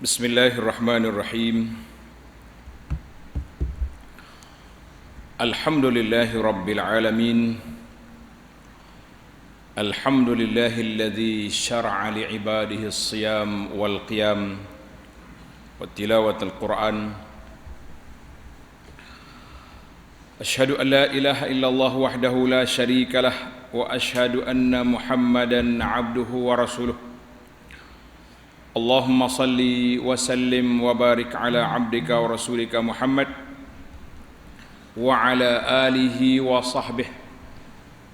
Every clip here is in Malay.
Bismillahirrahmanirrahim. Alhamdulillahi rabbil alamin. Alhamdulillahilladzi syara'a li'ibadihi as-siyam wal qiyam wa tilawatul Qur'an. Asyhadu an la ilaha illallah wahdahu la syarika lah wa asyhadu anna Muhammadan 'abduhu wa rasuluh. Allahumma salli wa sallim wa barik ala abdika wa rasulika Muhammad wa ala alihi wa sahbihi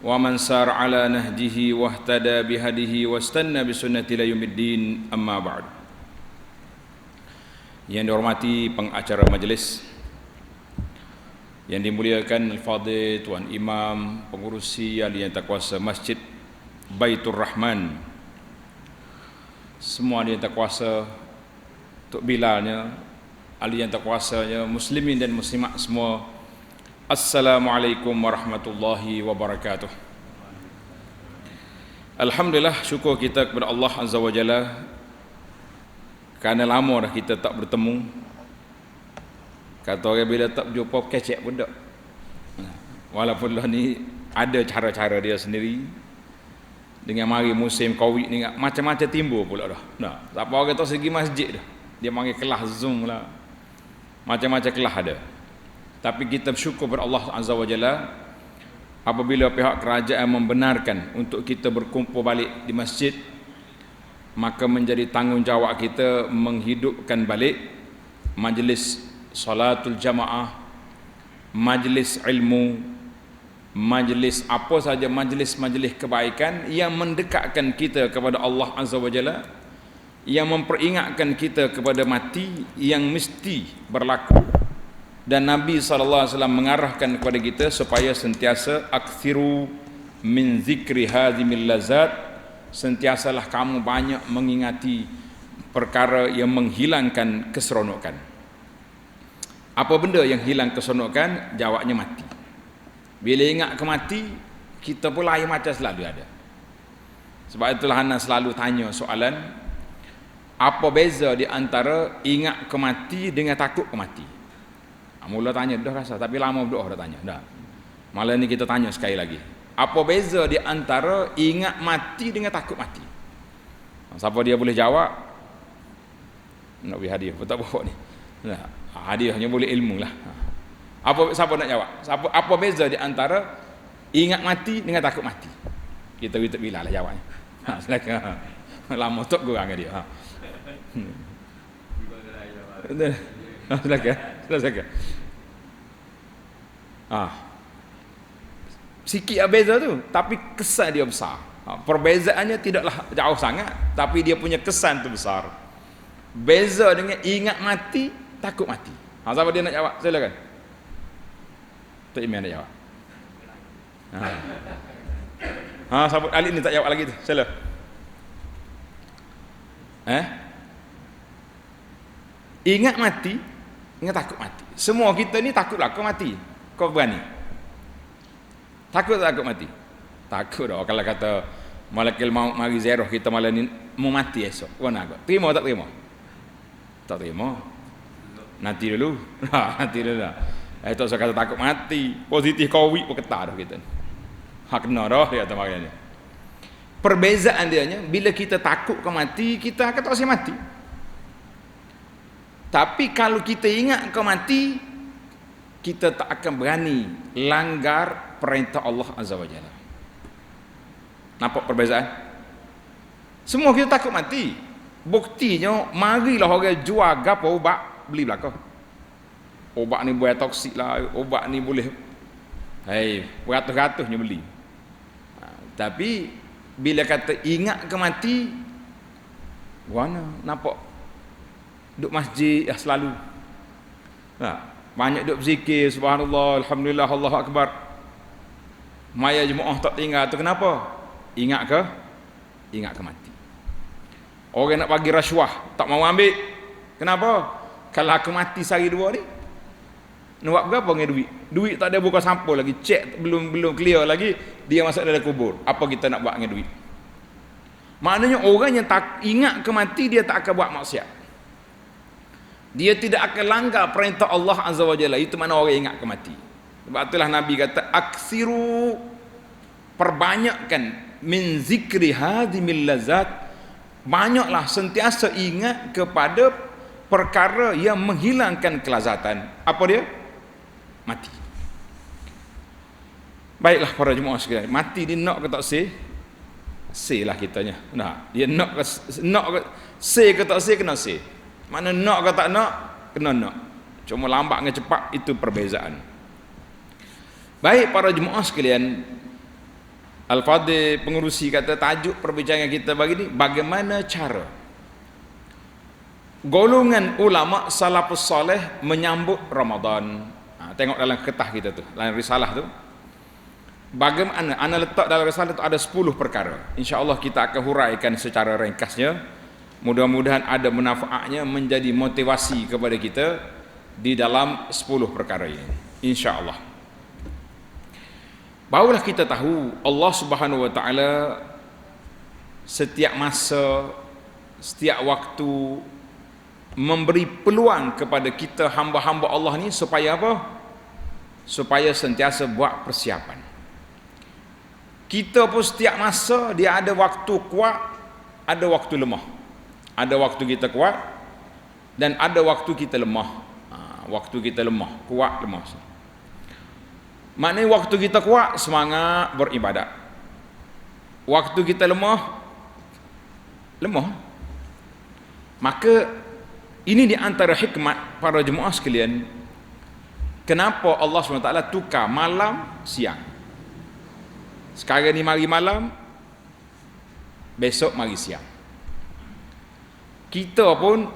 wa man sar ala nahjihi wa ihtada bihadihi wa istanna bi sunnati ila yaumiddin, amma ba'd. Yang dihormati pengacara majlis, yang dimuliakan Al-Fadhil Tuan Imam, pengurusi ahli yang terkuasa Masjid Baitur Rahman, semua ahli yang terkuasa, Tok Bilalnya, ahli yang terkuasanya, muslimin dan muslimat semua, Assalamualaikum warahmatullahi wabarakatuh. Alhamdulillah, syukur kita kepada Allah Azza wa Jalla kerana lama dah kita tak bertemu. Kata orang bila tak berjumpa kecek pun tak. Walaupun lah ni ada cara-cara dia sendiri. Dengan mari musim Covid ni macam-macam timbul pula dah. Nah, tak apa orang tu segi masjid dah. Dia panggil kelas Zoom lah. Macam-macam kelas ada. Tapi kita bersyukur kepada Allah Azza wa Jalla apabila pihak kerajaan membenarkan untuk kita berkumpul balik di masjid, maka menjadi tanggungjawab kita menghidupkan balik majlis salatul jamaah, majlis ilmu, majlis apa saja, majlis-majlis kebaikan yang mendekatkan kita kepada Allah Azza wa Jalla, yang memperingatkan kita kepada mati yang mesti berlaku. Dan Nabi SAW mengarahkan kepada kita supaya sentiasa akthiru min zikri hazimil lazat, sentiasalah kamu banyak mengingati perkara yang menghilangkan keseronokan. Apa benda yang hilang keseronokan? Jawabnya mati. Bila ingat ke mati, kita pun lain macam selalu ada. Sebab itulah Ana selalu tanya soalan, apa beza di antara ingat ke mati dengan takut ke mati? Mula tanya dah rasa, tapi lama berdoa dah tanya. Dah. Malam ni kita tanya sekali lagi. Apa beza di antara ingat mati dengan takut mati? Siapa dia boleh jawab? Nak beri hadiah, tak bawa ni. Nah, hadiahnya boleh ilmu lah. Siapa nak jawab? Apa beza di antara ingat mati dengan takut mati? Kita bila lah jawabnya. Silakan. Lama tak kurang dia. Silakan. Sikit beza tu, tapi kesan dia besar. Perbezaannya tidaklah jauh sangat, tapi dia punya kesan tu besar. Beza dengan ingat mati, takut mati. Siapa dia nak jawab? Silakan. Tak Iman nak jawab. Sahabat Ali ni tak jawab lagi tu. Sila. Ingat mati, ingat takut mati. Semua kita ni takutlah kau mati. Kau berani? Takut tak takut mati? Takut dah. Kalau kata malaikat maut mari ziarah kita malam ni mau mati esok. Kau nak? Terima tak terima? Tak terima. Nanti dulu. Nanti dulu dah. Itu saya kata takut mati, positif Covid pun ketar dah kita. Kena dah dia kata mari ni. Perbezaan dia bila kita takut ke mati, kita akan tak usah mati. Tapi kalau kita ingat ke mati, kita tak akan berani langgar perintah Allah Azza wa Jalla. Nampak perbezaan? Semua kita takut mati. Buktinya marilah orang jual gapo ubat beli belakang. Ubat ni buat toksik lah, ubat ni boleh beratus-ratusnya beli. Tapi bila kata ingat ke mati, mana nampak duduk masjid selalu. Banyak duduk berzikir, subhanallah, alhamdulillah, Allahu akbar. Maya jemaah tak tinggal tu kenapa? Ingat ke mati. Orang nak bagi rasuah tak mau ambil. Kenapa? Kalau aku mati sehari dua ni, nak buat berapa dengan duit? Duit tak ada buka sampul lagi, cek belum clear lagi, dia masuk dalam kubur. Apa kita nak buat dengan duit? Maknanya orang yang tak ingat ke mati, dia tak akan buat maksiat. Dia tidak akan langgar perintah Allah Azza wa Jalla. Itu mana orang ingat kemati. Sebab itulah Nabi kata, aksiru, perbanyakkan, min zikri hadhimil lazat, banyaklah sentiasa ingat kepada perkara yang menghilangkan kelazatan. Apa dia? Mati. Baiklah para jemaah sekalian, mati dia nak ke tak say? Say lah kitanya. Nah, dia nak ke say ke tak say, kena say. Mana nak ke tak nak, kena nak. Cuma lambat dengan cepat, itu perbezaan. Baik para jemaah sekalian, Al-Fadhil pengerusi kata tajuk perbincangan kita bagi ni, bagaimana cara golongan ulama salafus soleh menyambut Ramadan. Tengok dalam kertas kita tu, dalam risalah tu. Bagaimana ana letak dalam risalah tu ada 10 perkara. Insya-Allah kita akan huraikan secara ringkasnya. Mudah-mudahan ada manfaatnya, menjadi motivasi kepada kita di dalam 10 perkara ini. Insya-Allah. Barulah kita tahu Allah Subhanahu wa taala setiap masa, setiap waktu memberi peluang kepada kita hamba-hamba Allah ni supaya apa? Supaya sentiasa buat persiapan. Kita pun setiap masa dia ada waktu kuat, ada waktu lemah. Ada waktu kita kuat dan ada waktu kita lemah. Waktu kita lemah, kuat, lemah. Maknanya waktu kita kuat, semangat beribadat. Waktu kita lemah, lemah. Maka ini di antara hikmat para jemaah sekalian, kenapa Allah SWT tukar malam siang. Sekarang ni mari malam, besok mari siang. Kita pun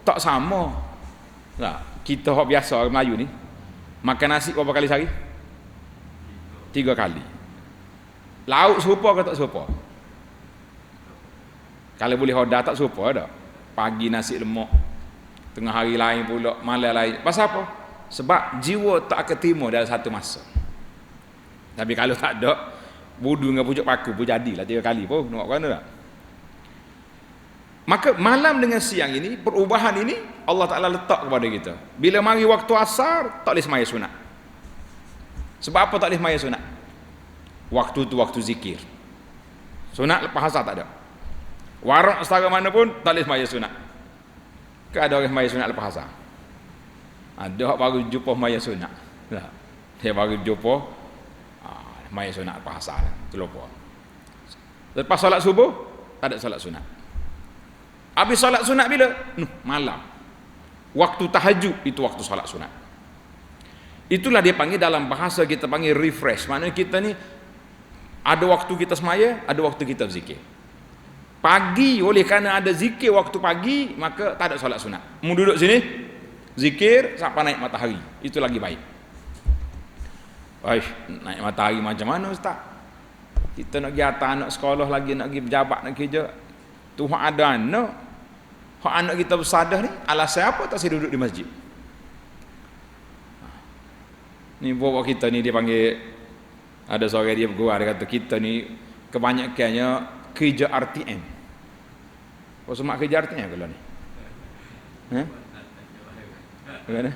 tak sama. Nah, kita orang biasa orang Melayu ni makan nasi berapa kali sehari? 3 kali. Lauk serupa ke tak serupa? Kalau boleh hoda tak serupa dah. Pagi nasi lemak, tengah hari lain pula, malam lain. Pasal apa? Sebab jiwa tak akan terima dalam satu masa. Tapi kalau tak ada, budu dengan pucuk paku pun jadilah 3 kali pun. Nak kan tak? Maka malam dengan siang ini, perubahan ini Allah Ta'ala letak kepada kita. Bila mari waktu asar, tak boleh semaya sunat. Sebab apa tak boleh semaya sunat? Waktu tu waktu zikir. Sunat lepas asar tak ada. Warak setara mana pun tak boleh semaya sunat. Ke ada orang semaya sunat lepas asar? Ada orang baru jumpa semaya sunat. Dia baru jumpa semaya sunat lepas asar. Terlupa. Lepas solat subuh, tak ada solat sunat. Habis solat sunat bila? Malam. Waktu tahajud itu waktu solat sunat. Itulah dia panggil, dalam bahasa kita panggil refresh. Maknanya kita ni ada waktu kita semaya, ada waktu kita berzikir. Pagi, oleh kerana ada zikir waktu pagi, maka tak ada solat sunat. Mu duduk sini, zikir sampai naik matahari. Itu lagi baik. Naik matahari macam mana ustaz? Kita nak pergi atas anak sekolah lagi, nak pergi pejabat, nak kerja. Tuhan ada anak. Hak anak kita bersadah ni, alasan apa tak saya duduk di masjid? Ni bawa kita ni dia panggil, ada seorang dia bergurau, dia kata kita ni kebanyakannya kerja RTM. Kau semak kerja RTM kalau ni? Bagaimana?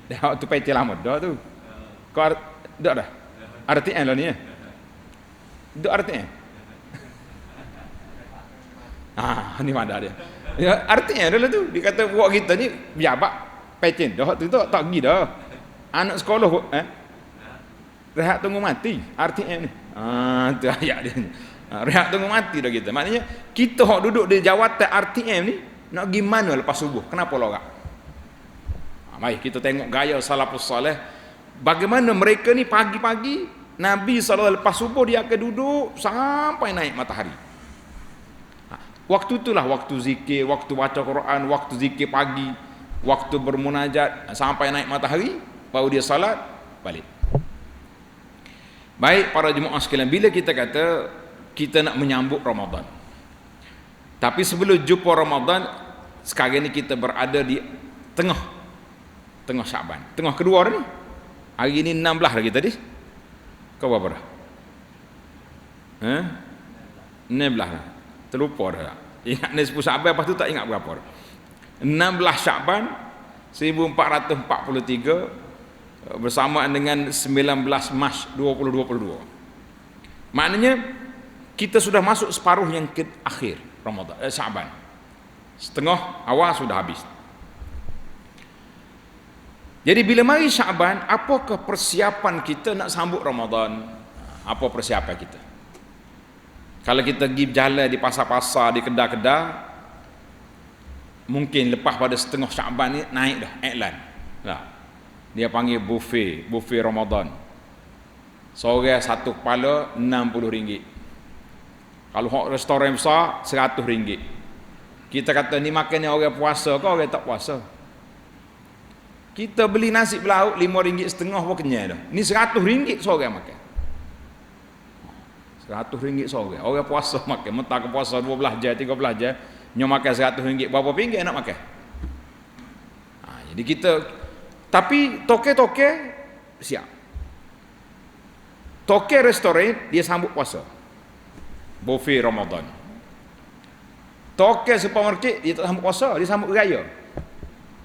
Dah waktu pecah lama dah tu. Kau dah RTM lah ni ya? Dah RTM? Ni mana dia? Ya, artinya adalah tu. Dia kata buat kita ni pejabat pecen dah tu tak pergi dah. Anak sekolah rehat tunggu mati. Artinya ni. Tu ayat dia ni. Rehat tunggu mati dah kita. Maknanya kita hok duduk di jawatan RTM ni nak pergi mana lepas subuh? Kenapa lorak? Baik kita tengok gaya salafus soleh. Bagaimana mereka ni pagi-pagi Nabi SAW lepas subuh dia akan duduk sampai naik matahari. Waktu itulah waktu zikir, waktu baca Quran, waktu zikir pagi, waktu bermunajat sampai naik matahari, baru dia salat balik. Baik para jemaah sekalian, bila kita kata kita nak menyambut Ramadan, tapi sebelum jumpa Ramadan, sekarang ni kita berada di tengah Syaban, tengah kedua ni. Hari ni 16 lagi tadi. Kau berapa dah? 16 dah. Terlupa dah. Ingat ni 10 Syaban, lepas tu tak ingat berapa dah. 16 Syakban 1443 bersamaan dengan 19 Mac 2022. Maknanya kita sudah masuk separuh yang ke akhir Ramadan, Syakban. Setengah awal sudah habis. Jadi bila mari Syakban, apakah persiapan kita nak sambut Ramadan? Apa persiapan kita? Kalau kita pergi berjalan di pasar-pasar, di kedai-kedai, mungkin lepas pada setengah Syakban ni naik dah iklan. Nah, dia panggil buffet Ramadan. Seorang satu kepala RM60. Kalau hak restoran besar RM100. Kita kata ni makan orang puasa ke orang tak puasa? Kita beli nasi belauk RM5.50 pun kenyang dah. Ni RM100 seorang makan. RM100 seorang. Orang puasa makan, mentah ke puasa 12 jam, 13 jam, nyo makan RM100, berapa pinggir nak makan? Jadi kita, tapi toke-toke siap. Toke restoran dia sambut puasa. Buffet Ramadan. Toke supermarket dia tak sambut puasa, dia sambut raya.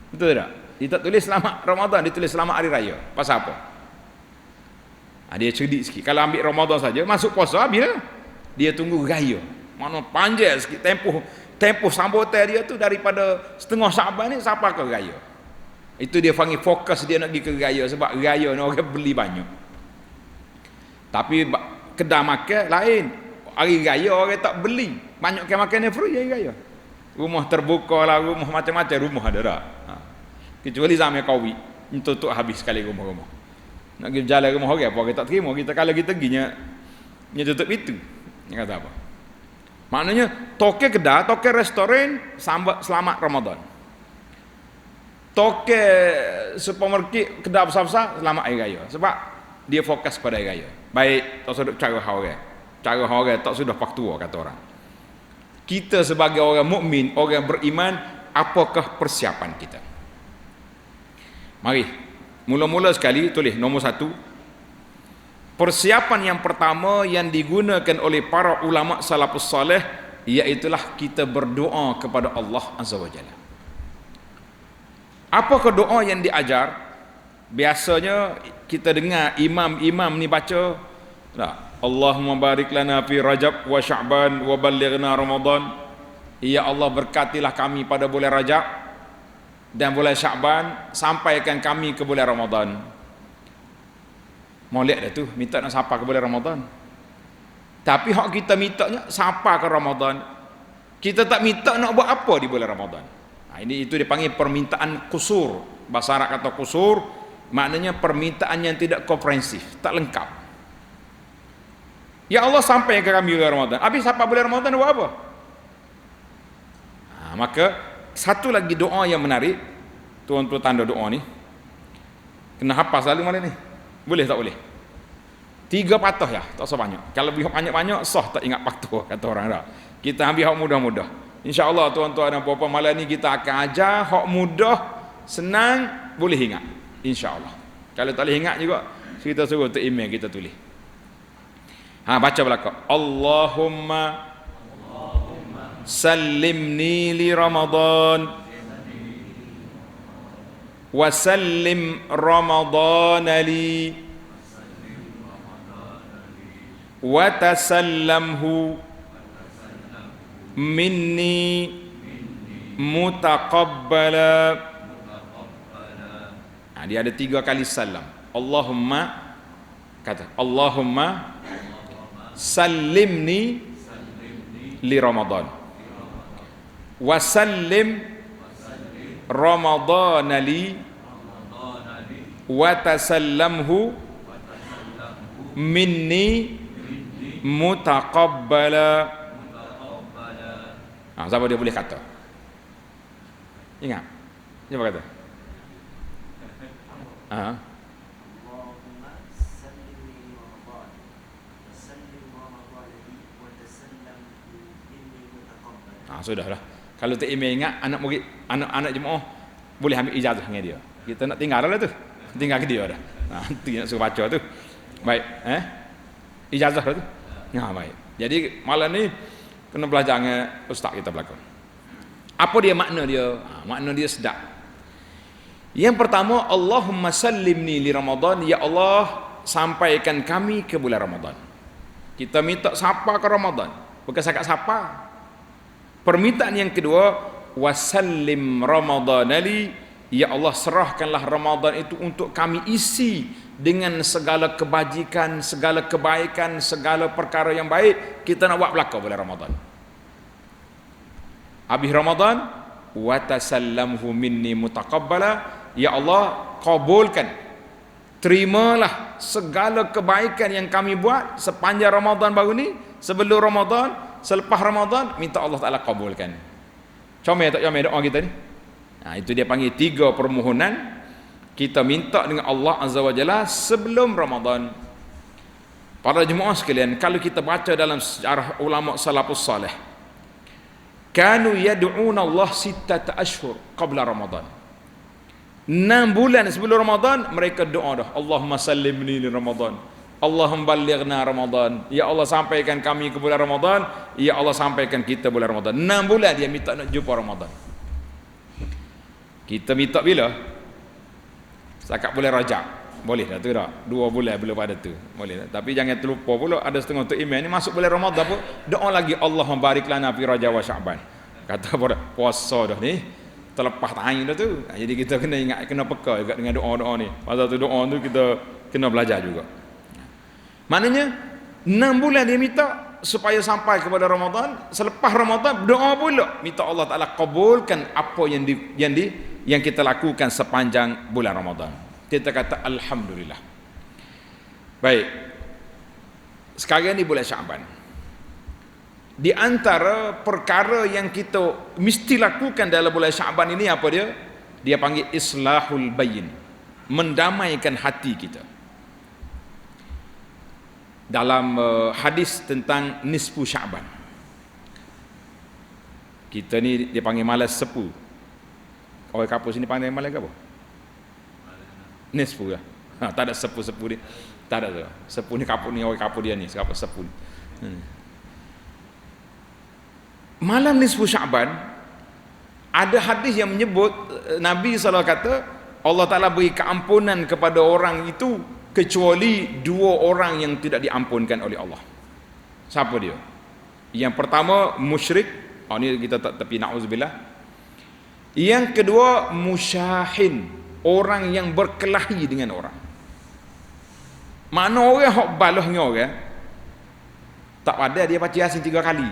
Betul tak? Dia tak tulis selamat Ramadan, dia tulis selamat hari raya. Pasal apa? Dia cerdik sikit. Kalau ambil Ramadan saja, masuk puasa bila dia tunggu raya. Mana panjang sikit tempoh sambutan dia tu daripada setengah Syakban ni sampai ke raya. Itu dia panggil fokus dia nak pergi ke raya, sebab raya ni orang beli banyak. Tapi kedai makan lain. Hari raya orang tak beli. Banyak kan makan free hari raya. Rumah terbuka lah, rumah macam-macam rumah ada tak? Kecuali zaman Covid, tutup habis sekali rumah-rumah. Nak pergi jalan rumah orang apa kita tak terima. Kita kalau kita perginya tutup itu. Dia kata apa? Maknanya toke kedai, toke restoran selamat Ramadan. Toke supermarket, kedai besar-besar selamat hari raya. Sebab dia fokus pada hari raya. Baik, tak sudah cara orang. Cara orang tak sudah faktua kata orang. Kita sebagai orang mukmin, orang beriman, apakah persiapan kita? Mari, mula-mula sekali tulis nombor 1. Persiapan yang pertama yang digunakan oleh para ulama salafus salih, iaitulah kita berdoa kepada Allah Azza wa Jalla. Apakah doa yang diajar? Biasanya kita dengar imam-imam ni baca, Allahumma barik lana fi Rajab wa Sya'ban wa ballighna Ramadan. Ya Allah, berkatilah kami pada bulan Rajab dan bulan Sya'ban, sampaikan kami ke bulan Ramadan. Mau lihat dah tu, minta nak sampai ke bulan Ramadan. Tapi hak kita mintanya sampai ke Ramadan. Kita tak minta nak buat apa di bulan Ramadan. Itu dipanggil permintaan kusur. Bahasa Arab kata kusur, maknanya permintaan yang tidak komprehensif, tak lengkap. Ya Allah, sampai ke kami bulan Ramadan. Habis sampai bulan Ramadan buat apa? Maka satu lagi doa yang menarik, tuan-tuan tanda doa ni kena hafal selalu malam ni. Boleh tak boleh? 3 patah ya, tak usah banyak. Kalau lebih banyak-banyak sah tak ingat patah kata orang dah. Kita ambil hak mudah-mudah. Insya-Allah tuan-tuan dan puan-puan, malam ni kita akan ajar hak mudah, senang, boleh ingat. Insya-Allah. Kalau tak boleh ingat juga, kita suruh tu email kita tulis. Baca belakang. Allahumma sallimni li Ramadan wa sallim Ramadan li wa tasallamhu minni mutaqabbala. Dia ada 3 kali salam. Allahumma, kata Allahumma sallimni li Ramadan wa sallim Ramadan li wa tasallamhu minni mutaqabbala. Siapa dia boleh kata? Ingat? Siapa kata? Sudahlah. Kalau tak email ingat, anak murid, anak jemaah boleh ambil ijazah dengan dia. Kita nak tinggal dah tu. Tinggal ke dia dah. Nanti nak suruh baca tu. Baik, ijazah dah tu. Baik. Jadi malam ni kena belajar dengan ustaz kita belakang. Apa dia makna dia? Makna dia sedap. Yang pertama, Allahumma sallimni li Ramadan, ya Allah sampaikan kami ke bulan Ramadan. Kita minta sapa ke Ramadan, bukan sakat sapa. Permintaan yang kedua, wasallim Ramadanali, ya Allah serahkanlah Ramadan itu untuk kami isi dengan segala kebajikan, segala kebaikan, segala perkara yang baik kita nak buat belaka bulan Ramadan. Habis Ramadan, wa tasallamhu minni mutaqabbala, ya Allah kabulkan, terimalah segala kebaikan yang kami buat sepanjang Ramadan baru ni, sebelum Ramadan, selepas Ramadan, minta Allah Ta'ala kabulkan. Comel tak comel doa kita ni? Itu dia panggil 3 permohonan kita minta dengan Allah Azza wa Jalla sebelum Ramadan. Para jemaah sekalian, kalau kita baca dalam sejarah ulama salafus salih, kanu yad'una Allah 6 ashhur qabla Ramadan. 6 bulan sebelum Ramadan mereka doa dah, Allahumma sallimni li Ramadan, Allahumma ballighna Ramadan, ya Allah sampaikan kami ke bulan Ramadan, ya Allah sampaikan kita bulan Ramadan. 6 bulan dia minta nak jumpa Ramadan. Kita minta bila? Setakat bulan Rajab. Boleh dah tu tak? 2 bulan belum pada tu. Boleh dah. Tapi jangan terlupa pula ada setengah untuk iman ni masuk bulan Ramadan pun doa lagi, Allahumma barik lana fi Rajab wa Sya'ban. Kata pada puasa dah ni terlepas tangan dah tu. Jadi kita kena ingat, kena peka juga dengan doa-doa ni. Pasal tu doa tu kita kena belajar juga. Maknanya 6 bulan dia minta supaya sampai kepada Ramadan. Selepas Ramadan doa pula minta Allah Ta'ala kabulkan apa yang kita lakukan sepanjang bulan Ramadan. Kita kata alhamdulillah. Baik, sekarang ni bulan Syaban. Di antara perkara yang kita mesti lakukan dalam bulan Syaban ini apa dia? Dia panggil islahul bayin, mendamaikan hati kita. Dalam hadis tentang nisfu Syaban, kita ni dia panggil malas sepu. Orang kapus sini panggil malas apa? Nisfu ya. Tak ada sepu-sepu dia. Tak ada tu. Sepu ni kapus ni, orang kapus dia ni, siapa sepu ni. Malam nisfu Syaban ada hadis yang menyebut Nabi SAW kata Allah Ta'ala beri keampunan kepada orang itu kecuali 2 orang yang tidak diampunkan oleh Allah. Siapa dia? Yang pertama musyrik, ni kita tak tepi, na'udzubillah. Yang kedua musyahin, orang yang berkelahi dengan orang. Mana orang hok balahnya orang tak pada dia baca Yasin 3 kali,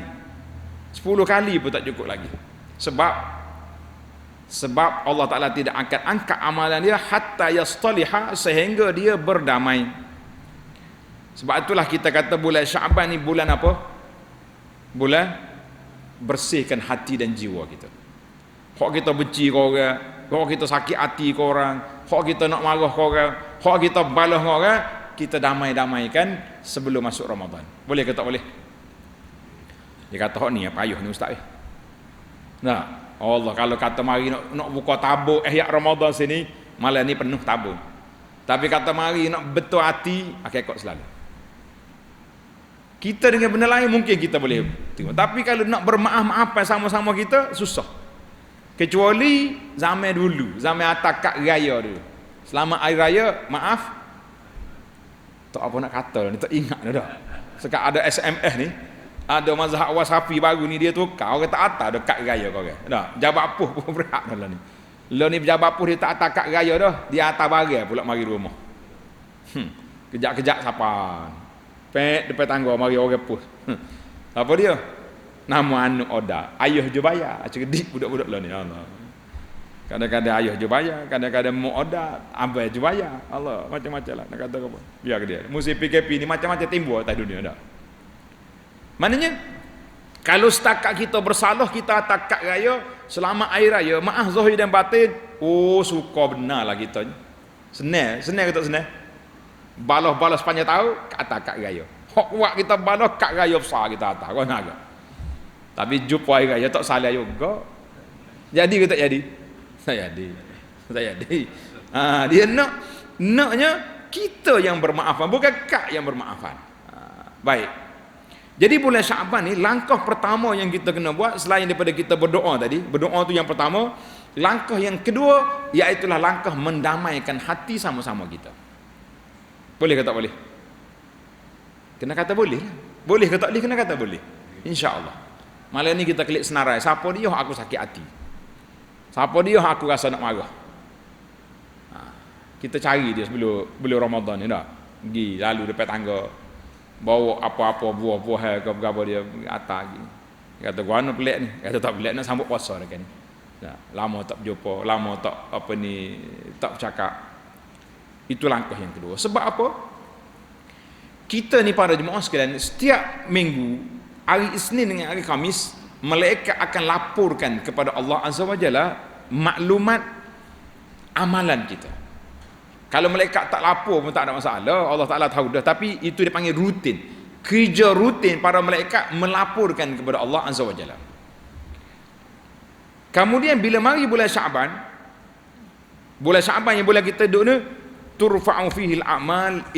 10 kali pun tak cukup lagi. Sebab Allah Ta'ala tidak angkat amalan dia hatta yastaliha, sehingga dia berdamai. Sebab itulah kita kata bulan Syaban ni bulan apa? Bulan bersihkan hati dan jiwa kita. Hak kita benci ke orang, hak kita sakit hati ke orang, hak kita nak marah ke orang, hak kita balas ke orang, kita damai-damaikan sebelum masuk Ramadan. Boleh ke tak boleh? Dia kata hak ni apa payah ni ustaz. Nah, Allah kalau kata mari nak buka tabung ihya Ramadan sini, malam ni penuh tabung. Tapi kata mari nak betul hati, kekok selalu. Kita dengan benda lain mungkin kita boleh tengok. Tapi kalau nak bermaaf-maafan sama-sama kita susah. Kecuali zaman dulu, zaman atas kad raya dulu. Selama hari raya maaf tak apa nak kata ni, tak ingat dah. Sekarang ada SMS ni, ada mazhab Wasafi baru ni, dia tukar orang tak atas ada kad raya kau orang. Dah, jabat apuh pun berat dah ni. Lo ni pejabat apuh dia tak atas kad raya dah, dia atas barang pula mari rumah. Kejap-kejap siapa? Pek depan tangga mari orang apuh. Apa dia? Nama anak oda, ayah je bayar. Cerdik budak-budak lah ni, Allah. Kadang-kadang ayah je bayar, kadang-kadang mak oda, abang je bayar. Allah, macam-macam lah nak kata apa. Biar ke dia. Musim PKP ni macam-macam timbul atas dunia dah. Maknanya kalau setakat kita bersalah, kita takat raya selama air raya, maaf zahir dan batin, suka benar lah kita. Senang ke tak senang? Balas-balas panjang tahu kat atas raya. Hak kuat kita balas kat raya besar kita atas. Kau nak ke? Tapi jumpa air raya tak salah juga. Jadi ke tak jadi? Tak jadi. Tak jadi. Dia naknya kita yang bermaafan, bukan kak yang bermaafan. Baik. Jadi bulan Syaban ni langkah pertama yang kita kena buat selain daripada kita berdoa tadi. Berdoa tu yang pertama. Langkah yang kedua iaitulah langkah mendamaikan hati sama-sama kita. Boleh ke tak boleh? Kena kata boleh lah. Boleh ke tak boleh? Kena kata boleh. InsyaAllah. Malam ni kita klik senarai. Siapa dia aku sakit hati? Siapa dia aku rasa nak marah? Kita cari dia sebelum Ramadan ni dah. Pergi lalu depan tangga. Bawa apa-apa buah-buah ke apa dia atas lagi. Dia kata gua nak pelik ni. Dia kata tak pelik nak sambut puasa dah kan. Lama tak berjumpa, lama tak tak bercakap. Itu langkah yang kedua. Sebab apa? Kita ni para jemaah sekalian, setiap minggu hari Isnin dengan hari Khamis, malaikat akan laporkan kepada Allah Azza wa Jalla maklumat amalan kita. Kalau malaikat tak lapor pun tak ada masalah, Allah Ta'ala tahu dah. Tapi itu dipanggil rutin. Kerja rutin para malaikat melaporkan kepada Allah Azza wa Jalla. Kemudian bila mari bulan Syaban yang bulan kita duduk ni, turfa'u fihi al-a'mal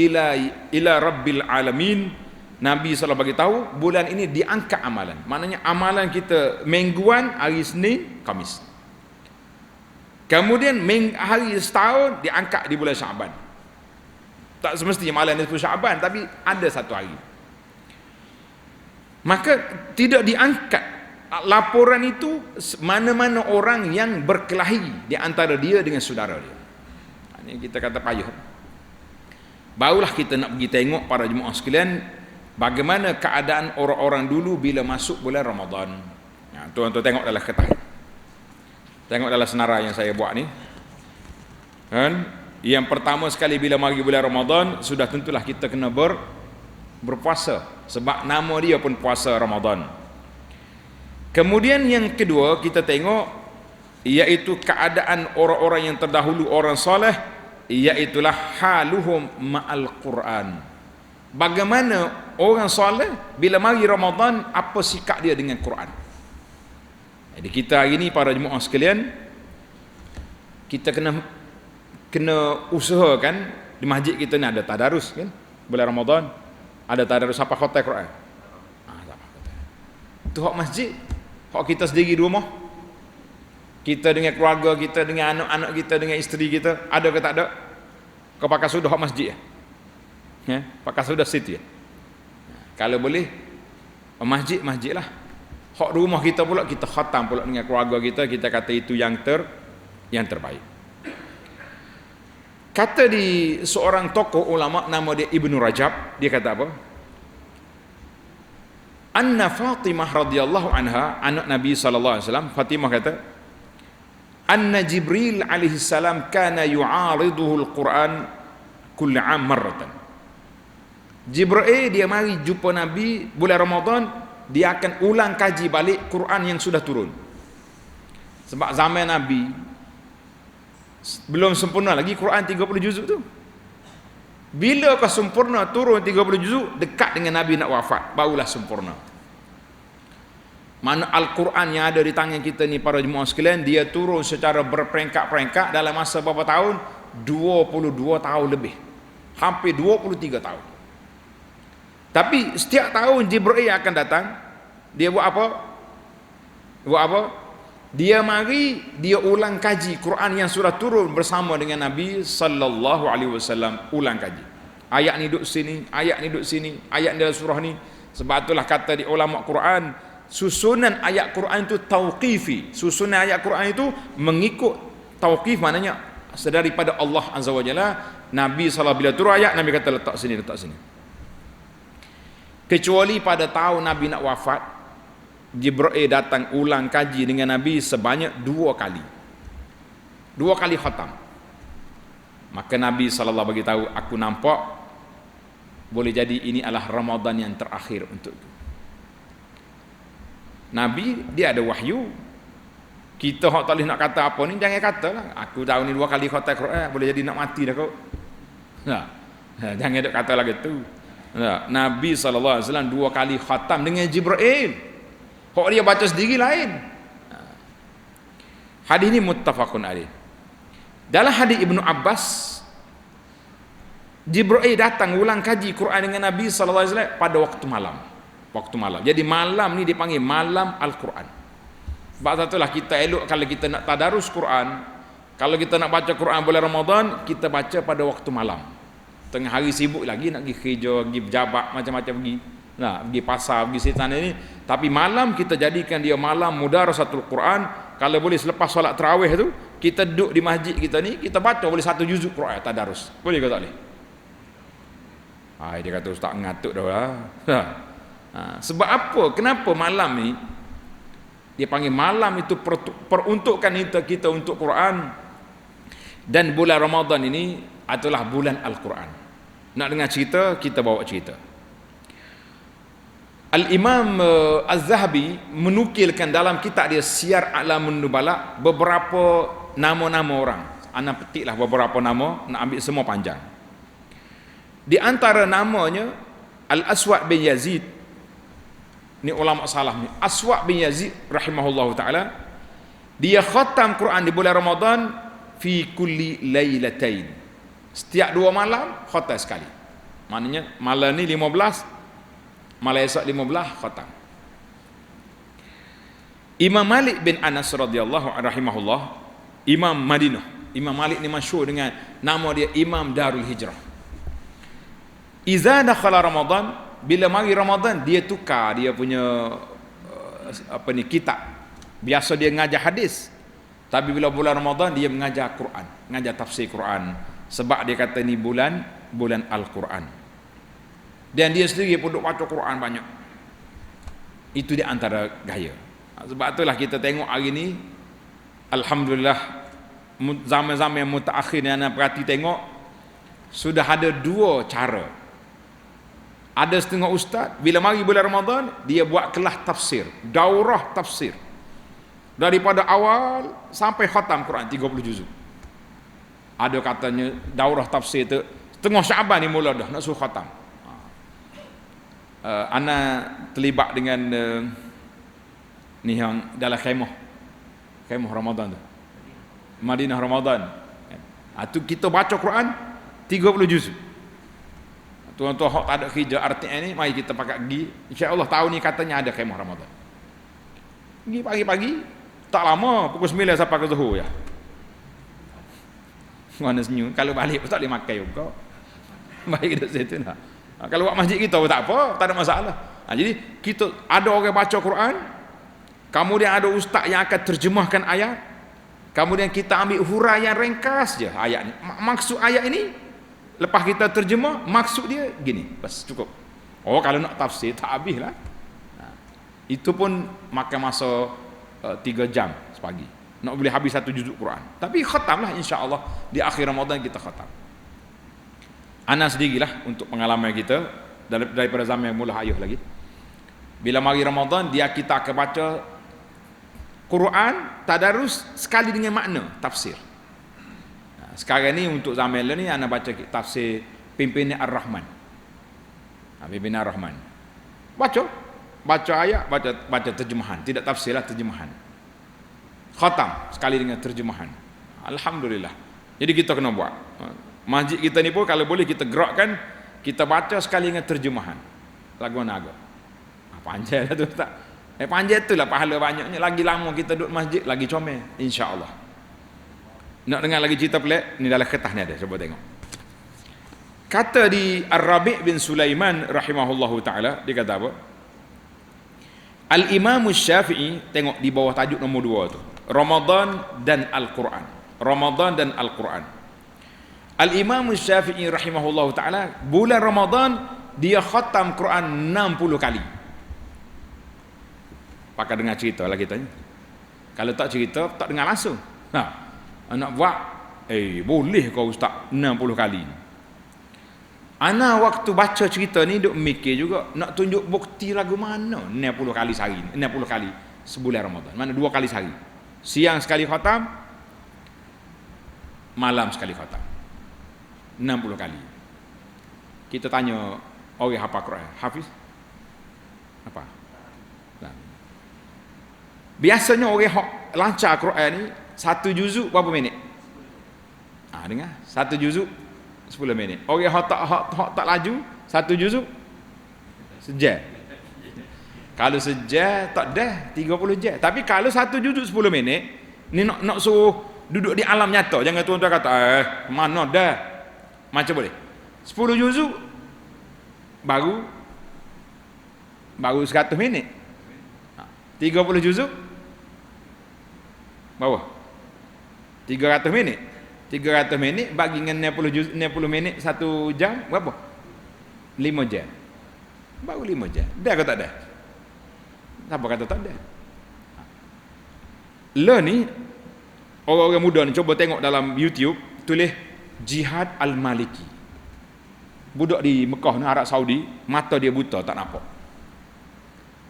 ila rabbil alamin. Nabi SAW bagi tahu bulan ini diangkat amalan. Maknanya amalan kita mingguan hari Isnin, Khamis. Kemudian hari setahun diangkat di bulan Syaban. Tak semestinya malam nisfu Syaban, tapi ada satu hari. Maka tidak diangkat laporan itu mana-mana orang yang berkelahi di antara dia dengan saudara dia. Ini kita kata payah. Barulah kita nak pergi tengok para jemaah sekalian bagaimana keadaan orang-orang dulu bila masuk bulan Ramadan. Tuan-tuan tengok dalam kertas. Tengok dalam senarai yang saya buat ni. Kan? Yang pertama sekali bila mari bulan Ramadan, sudah tentulah kita kena berpuasa. Sebab nama dia pun puasa Ramadan. Kemudian yang kedua kita tengok, iaitu keadaan orang-orang yang terdahulu, orang soleh, iaitulah haluhum ma'al Quran. Bagaimana orang soleh bila mari Ramadan, apa sikap dia dengan Quran. Jadi kita hari ni para jemaah sekalian, kita kena usahakan di masjid kita ni ada tadarus kan. Bulan Ramadan ada tadarus apa khatam Quran. Itu hak masjid, hak kita sendiri di rumah. Kita dengan keluarga kita, dengan anak-anak kita, dengan isteri kita, ada ke tak ada? Kau pakai sudah hak masjid ya? Pakai sudah situ ya? Kalau boleh masjid lah. Hak rumah kita pula kita khatam pula dengan keluarga kita, kita kata itu yang terbaik. Kata di seorang tokoh ulama nama dia Ibnu Rajab, dia kata apa? Anna Fatimah radhiyallahu anha, anak Nabi sallallahu alaihi wasallam, Fatimah kata, anna Jibril alaihi salam kana yu'ariduhu al-Quran kull 'am marratan. Jibril dia mari jumpa Nabi bulan Ramadan, dia akan ulang kaji balik Quran yang sudah turun. Sebab zaman Nabi belum sempurna lagi Quran 30 juzuk tu. Bila kau sempurna turun 30 juzuk, dekat dengan Nabi nak wafat, barulah sempurna. Mana Al-Quran yang ada di tangan kita ni para jemaah sekalian, dia turun secara berperingkat-peringkat dalam masa berapa tahun? 22 tahun lebih. Hampir 23 tahun. Tapi setiap tahun Jibril akan datang, dia buat apa? Dia mari, dia ulang kaji Quran yang sudah turun bersama dengan Nabi sallallahu alaihi wasallam, ulang kaji. Ayat ni duduk sini, ayat ni duduk sini, ayat ni dalam surah ni. Sebab itulah kata di ulama Quran, susunan ayat Quran itu tauqifi. Susunan ayat Quran itu mengikut tauqif, maknanya daripada Allah Azza wa Jalla. Nabi sallallahu bila turun ayat, Nabi kata letak sini, letak sini. Kecuali pada tahun Nabi nak wafat, Jibril datang ulang kaji dengan Nabi sebanyak 2 kali. 2 kali khatam. Maka Nabi sallallahu bagi tahu, aku nampak boleh jadi ini adalah Ramadan yang terakhir untukku. Nabi dia ada wahyu. Kita hak tak boleh nak kata apa ni, jangan katalah aku tahu ni 2 kali khatam Quran, boleh jadi nak mati dah kau. Jangan duk kata lagi tu. Nabi sallallahu alaihi wasallam 2 kali khatam dengan Jibril. Hak dia baca sendiri lain. Hadis ini muttafaqun alaih. Dalam hadis Ibnu Abbas, Jibril datang ulang kaji Quran dengan Nabi sallallahu alaihi wasallam pada waktu malam. waktu malam. Jadi malam ni dipanggil malam Al-Quran. Sebab itulah kita elok kalau kita nak tadarus Quran, kalau kita nak baca Quran bulan Ramadan, kita baca pada waktu malam. Tengah hari sibuk lagi nak pergi kerja, pergi berjabat, macam-macam pergi. Nah, pergi pasar, pergi setan ini. Tapi malam kita jadikan dia malam mudarasatul Quran. Kalau boleh selepas solat tarawih tu, kita duduk di masjid kita ni, kita baca boleh 1 juzuk Quran tadarus. Boleh ke tak boleh? Dia kata ustaz ngatuk dah lah. Sebab apa? Kenapa malam ni dia panggil malam itu peruntukkan kita untuk Quran, dan bulan Ramadan ini adalah bulan Al-Quran. Nak dengar cerita, kita bawa cerita. Al-Imam Az-Zahabi menukilkan dalam kitab dia Siyar A'lamun Nubala beberapa nama-nama orang. Ana petiklah beberapa nama, nak ambil semua panjang. Di antara namanya Al-Aswad bin Yazid. Ni ulama salaf ni. Aswad bin Yazid rahimahullahu taala, dia khatam Quran di bulan Ramadan fi kulli lailatain. Setiap 2 malam khatam sekali. Maknanya malam ni 15, malam esok 15 khatam. Imam Malik bin Anas radhiyallahu rahimahullah, Imam Madinah. Imam Malik ni masyhur dengan nama dia Imam Darul Hijrah. Iza dakhala Ramadan, bila mari Ramadan dia tukar dia punya kitab. Biasa dia mengajar hadis, tapi bila bulan Ramadan dia mengajar Quran, mengajar tafsir Quran, sebab dia kata ni bulan Al-Quran. Dan dia sendiri pun duk baca Quran banyak. Itu di antara gaya. Sebab itulah kita tengok hari ni, alhamdulillah, zaman-zaman yang mutaakhir yang anda perhati tengok, sudah ada 2 cara. Ada setengah ustaz, bila mari bulan Ramadan, dia buat kelas tafsir, daurah tafsir. Daripada awal sampai khatam Quran 30 juzuk. Ada katanya daurah tafsir tu setengah Syaban ni mula dah nak suruh khatam. Ana terlibat dengan ni yang dalam khemah Ramadan tu. Madinah Ramadan. Tu kita baca Quran 30 juzuk. Tuan-tuan hok tak ada kerja RTN ni, mari kita pakai pergi. Insya-Allah tahun ni katanya ada khemah Ramadan. Pergi pagi-pagi, tak lama pukul 9 sampai ke Zuhur ya. Mana senyum, kalau balik pun tak boleh makan juga. Baik duduk situ nah. Kalau buat masjid kita pun tak apa, tak ada masalah. Jadi kita ada orang baca Quran, kemudian ada ustaz yang akan terjemahkan ayat, kemudian kita ambil huraian ringkas je ayat ni. Maksud ayat ini, lepas kita terjemah, maksud dia gini, bas cukup. Kalau nak tafsir tak habis lah. Itu pun makan masa 3 jam sepagi. Nak boleh habis 1 juzuk Quran. Tapi khatam lah insya-Allah di akhir Ramadan kita khatam. Ana sendirilah untuk pengalaman kita daripada zaman yang mula ayuh lagi. Bila mari Ramadan, kita akan baca Quran tadarus sekali dengan makna tafsir. Sekarang ni untuk zaman ni ana baca tafsir Pimpinan Ar-Rahman. Pimpinan Ar-Rahman. Baca ayat, baca terjemahan, tidak tafsir lah, terjemahan. Khatam sekali dengan terjemahan. Alhamdulillah. Jadi kita kena buat. Masjid kita ni pun kalau boleh kita gerakkan, kita baca sekali dengan terjemahan. Lagu naga. Panjang lah tu tak. Panjang tu lah pahala banyaknya. Lagi lama kita duduk masjid, lagi comel. InsyaAllah. Nak dengar lagi cerita pelik? Ni dalam kertas ni ada, cuba tengok. Kata di Ar-Rabi' bin Sulaiman rahimahullahu ta'ala, dia kata apa? Al-Imam Syafi'i, tengok di bawah tajuk nombor 2 tu, Ramadan dan Al-Quran. Ramadan dan Al-Quran. Al-Imam Syafi'i rahimahullahu ta'ala, bulan Ramadan dia khatam Quran 60 kali. Pakai dengar cerita lah kita ni. Kalau tak cerita, tak dengar langsung. Nak buat, boleh kau ustaz 60 kali. Ana waktu baca cerita ni duk mikir juga, nak tunjuk bukti lagu mana 60 kali sehari, 60 kali sebulan Ramadan. Mana 2 kali sehari. Siang sekali khatam, malam sekali khatam. 60 kali. Kita tanya orang hafal Quran, Hafiz? Apa? Biasanya orang lancar Quran ni 1 juzuk berapa minit? Dengar, 1 juzuk 10 minit. Orang hak tak laju 1 juzuk sejam. Kalau sejam tak dah 30 jam. Tapi kalau satu juzuk 10 minit, ni nak suruh duduk di alam nyata. Jangan tuan-tuan kata, mana dah. Macam boleh. 10 juzuk baru 100 minit. 30 juzuk bawah 300 minit. 300 minit bagi dengan 60 minit 1 jam berapa? 5 jam. Baru 5 jam. Dah ke tak dah? Siapa kata tak ada? Lo ni orang-orang muda ni cuba tengok dalam YouTube, tulis Jihad Al-Maliki. Budak di Mekah ni, Arab Saudi, mata dia buta tak nampak.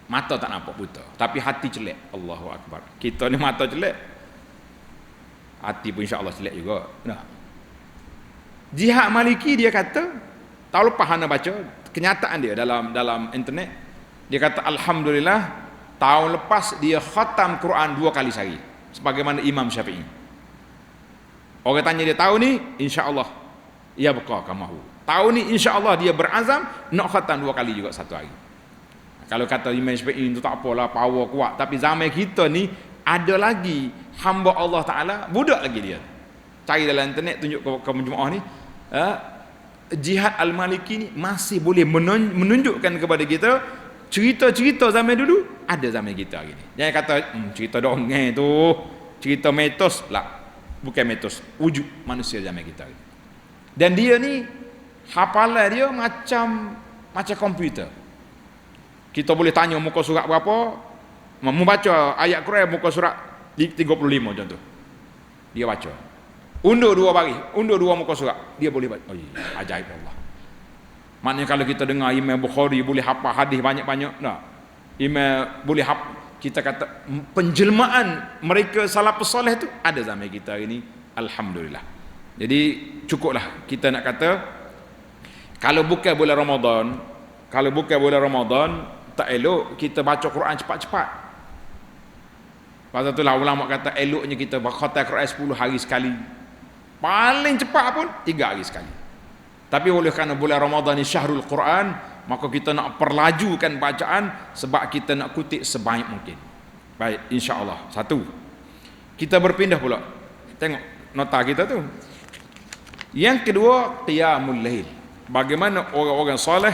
Mata tak nampak, buta, tapi hati celak. Allahu Akbar. Kita ni mata celak, hati pun insya-Allah celak juga. Nah. Jihad Maliki dia kata, tahun lepas anda baca kenyataan dia dalam internet, dia kata alhamdulillah tahun lepas dia khatam Quran 2 kali sehari sebagaimana Imam Syafi'i. Orang tanya dia tahun ni, insya-Allah ia bekal kamahu. Tahun ni insya-Allah dia berazam nak khatam 2 kali juga satu hari. Kalau kata Imam Syafi'i itu tak apalah, power kuat, tapi zaman kita ni ada lagi hamba Allah Taala, budak lagi dia. Cari dalam internet, tunjuk ke penjemaah ni, Jihad Al-Maliki ni masih boleh menunjukkan kepada kita cerita-cerita zaman dulu ada zaman kita hari ni. Jangan kata cerita dongeng tu, cerita mitos lah. Bukan mitos, wujud manusia zaman kita hari ni. Dan dia ni hafalan dia macam komputer. Kita boleh tanya muka surat berapa, membaca ayat Quran muka surat 35 contoh. Dia baca. Undur 2 baris, undur 2 muka surat, dia boleh baca. Oh, ajaib Allah. Maknanya kalau kita dengar Imam Bukhari boleh hafal hadis banyak-banyak, nah. Imam boleh kita kata penjelmaan mereka salafus soleh tu ada zaman kita hari ni, alhamdulillah. Jadi cukuplah kita nak kata kalau bukan bulan Ramadan, tak elok kita baca Quran cepat-cepat. Pasal itulah ulama kata eloknya kita khatam Quran 10 hari sekali. Paling cepat pun 3 hari sekali. Tapi oleh kerana bulan Ramadan ni syahrul Quran, maka kita nak perlajukan bacaan sebab kita nak kutip sebanyak mungkin. Baik, insya-Allah. Satu. Kita berpindah pula. Tengok nota kita tu. Yang kedua, qiyamul lail. Bagaimana orang-orang soleh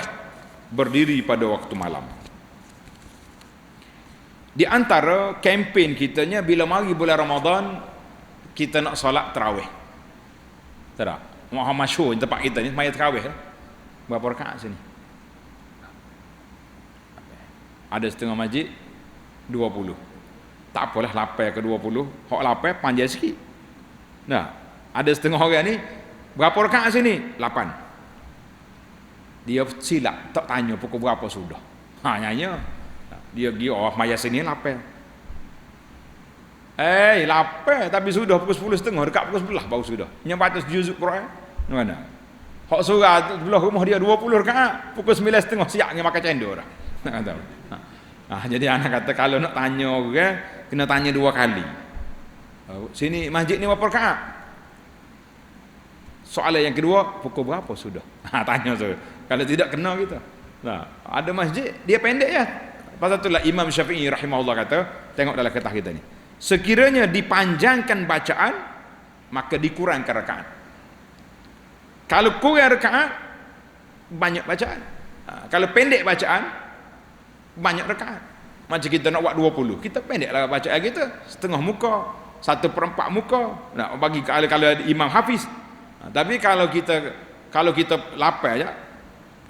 berdiri pada waktu malam. Di antara kempen kitanya bila mari bulan Ramadan kita nak solat tarawih. Tak? Muhammad masyhur tempat kita ni sembahyang tarawih. Berapa rakaat sini? Ada setengah masjid 20. Tak apalah 8 ke 20. Hak 8 panjang sikit. Nah, ada setengah orang ni berapa rakaat sini? 8. Dia silap, tak tanya pukul berapa sudah. Nyanya. Dia pergi maya sini 8. 8 tapi sudah pukul 10.30, dekat pukul 11 baru sudah. Yang batas juzuk Quran. Mana? Hak surah belah rumah dia 20 rakaat, pukul 9.30 siapnya makan cendol dah. Nak tahu. Jadi anak kata kalau nak tanya orang kena tanya 2 kali. Sini masjid ni berapa rakaat? Soalan yang kedua, pukul berapa sudah? Tanya tu. Kalau tidak kena kita. Nah, ada masjid dia pendek ya. Pasal itulah Imam Syafi'i rahimahullah kata, tengok dalam kitab kita ni. Sekiranya dipanjangkan bacaan, maka dikurangkan rakaat. Kalau kurang rakaat, banyak bacaan. Kalau pendek bacaan, banyak rakaat. Macam kita nak buat 20, kita pendeklah bacaan kita, setengah muka, 1/4 muka. Nak bagi kalau imam hafiz. Tapi kalau kita lapar aja,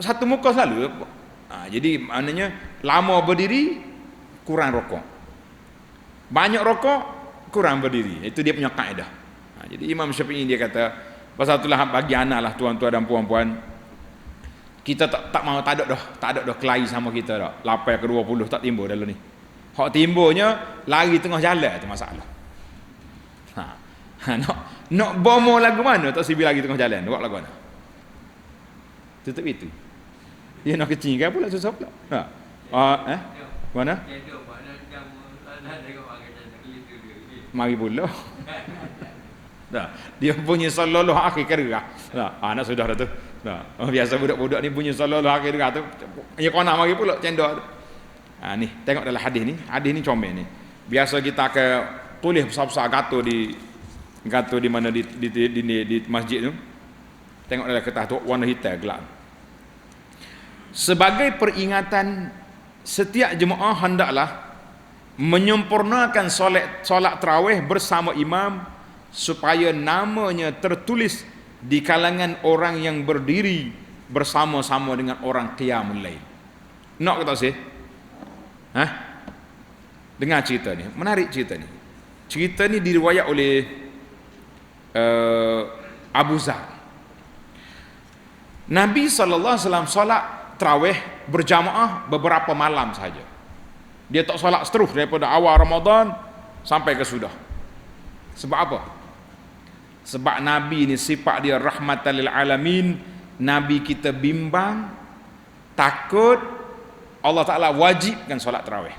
satu muka selalu. Jadi maknanya lama berdiri kurang rokok. Banyak rokok kurang berdiri. Itu dia punya kaedah. Jadi Imam Syafi'i dia kata, pasal itulah bagi anak lah tuan-tuan dan puan-puan, kita tak mau tak ada dah kelahi sama kita dah. 8 ke 20 tak timbul dalam ni. Hak timbulnya lari tengah jalan tu masalah. Nak bomo lagu mana tak sibil lagi tengah jalan, buat lagu mana? Tutup itu. Dia nak kecil kan pula susah pula. Mana? Mari pula. Dah, dia bunyi sallallahu akhir kerah. Anak sudah dah tu. Biasa budak-budak ni bunyi sallallahu akhir kerah tu. Ya kau nak mari pula cendol tu. Ni tengok dalam hadis ni. Hadis ni comel ni. Biasa kita akan tulis besar-besar gato di mana di masjid tu. Tengok dalam kertas tu warna hitam gelap. Sebagai peringatan, setiap jemaah hendaklah menyempurnakan solat tarawih bersama imam supaya namanya tertulis di kalangan orang yang berdiri bersama-sama dengan orang qiyamul lail. Nak ke tak sih? Dengar cerita ni, menarik cerita ni. Cerita ni diriwayat oleh Abu Zar. Nabi SAW solat tarawih berjamaah beberapa malam saja. Dia tak solat seterus daripada awal Ramadan sampai ke sudah. Sebab apa? Sebab Nabi ni sifat dia rahmatan lil alamin. Nabi kita bimbang, takut Allah Ta'ala wajibkan solat tarawih.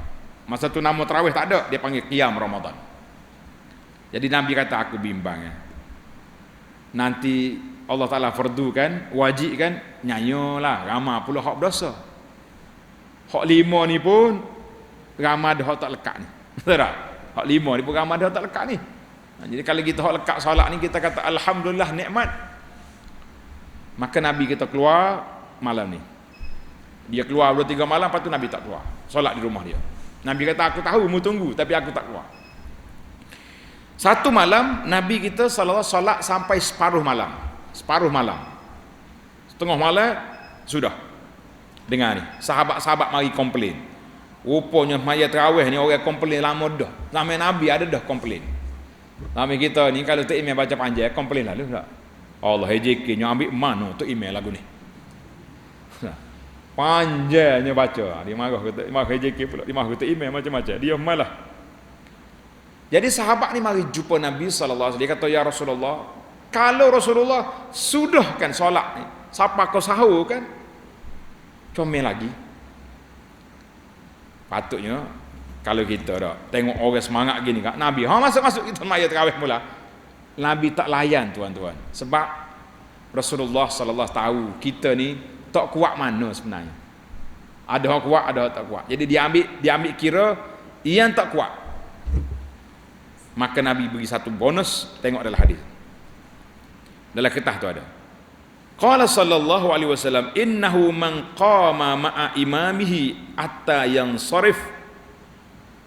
Masa tu nama tarawih tak ada, dia panggil qiyam Ramadan. Jadi Nabi kata, aku bimbang ya. Nanti Allah Ta'ala fardukan, wajibkan, nyanyolah, ramah pula hak berdosa. Hak 5 ni pun ramah dah hak tak lekat ni. Betul tak? Hak 5 ni pun ramah dah hak tak lekat ni. Jadi kalau kita hak lekat solat ni, kita kata alhamdulillah nikmat. Maka Nabi kita keluar malam ni. Dia keluar 2-3 malam, lepas tu Nabi tak keluar. Solat di rumah dia. Nabi kata, aku tahu mu tunggu, tapi aku tak keluar. Satu malam Nabi kita solat sampai separuh malam. Setengah malam sudah. Dengar ni, sahabat-sahabat mari komplain. Rupanya maya tarawih ni orang komplain lama dah. Nama Nabi ada dah komplain. Nama kita ni kalau tak email baca panjang komplain lalu tak. Allah HJK nya ambil mana tu email lagu ni. Panjangnya baca. Dia marah kata, marah HJK pula. Dia marah kata email macam-macam. Dia malah. Jadi sahabat ni mari jumpa Nabi SAW. Dia kata, ya Rasulullah, kalau Rasulullah sudahkan solat ni, siapa kau sahur kan, comel lagi. Patutnya kalau kita dah tengok orang semangat gini kan, Nabi masuk kita maya tarawih mula, Nabi tak layan tuan-tuan. Sebab Rasulullah SAW tahu kita ni tak kuat mana sebenarnya. Ada orang kuat, ada orang tak kuat. Jadi dia ambil kira yang tak kuat. Maka Nabi bagi satu bonus, tengok dalam hadis. Dalam kertas tu ada. Qala sallallahu alaihi wasallam, innahu man qama ma'a imamihi hatta yansarif.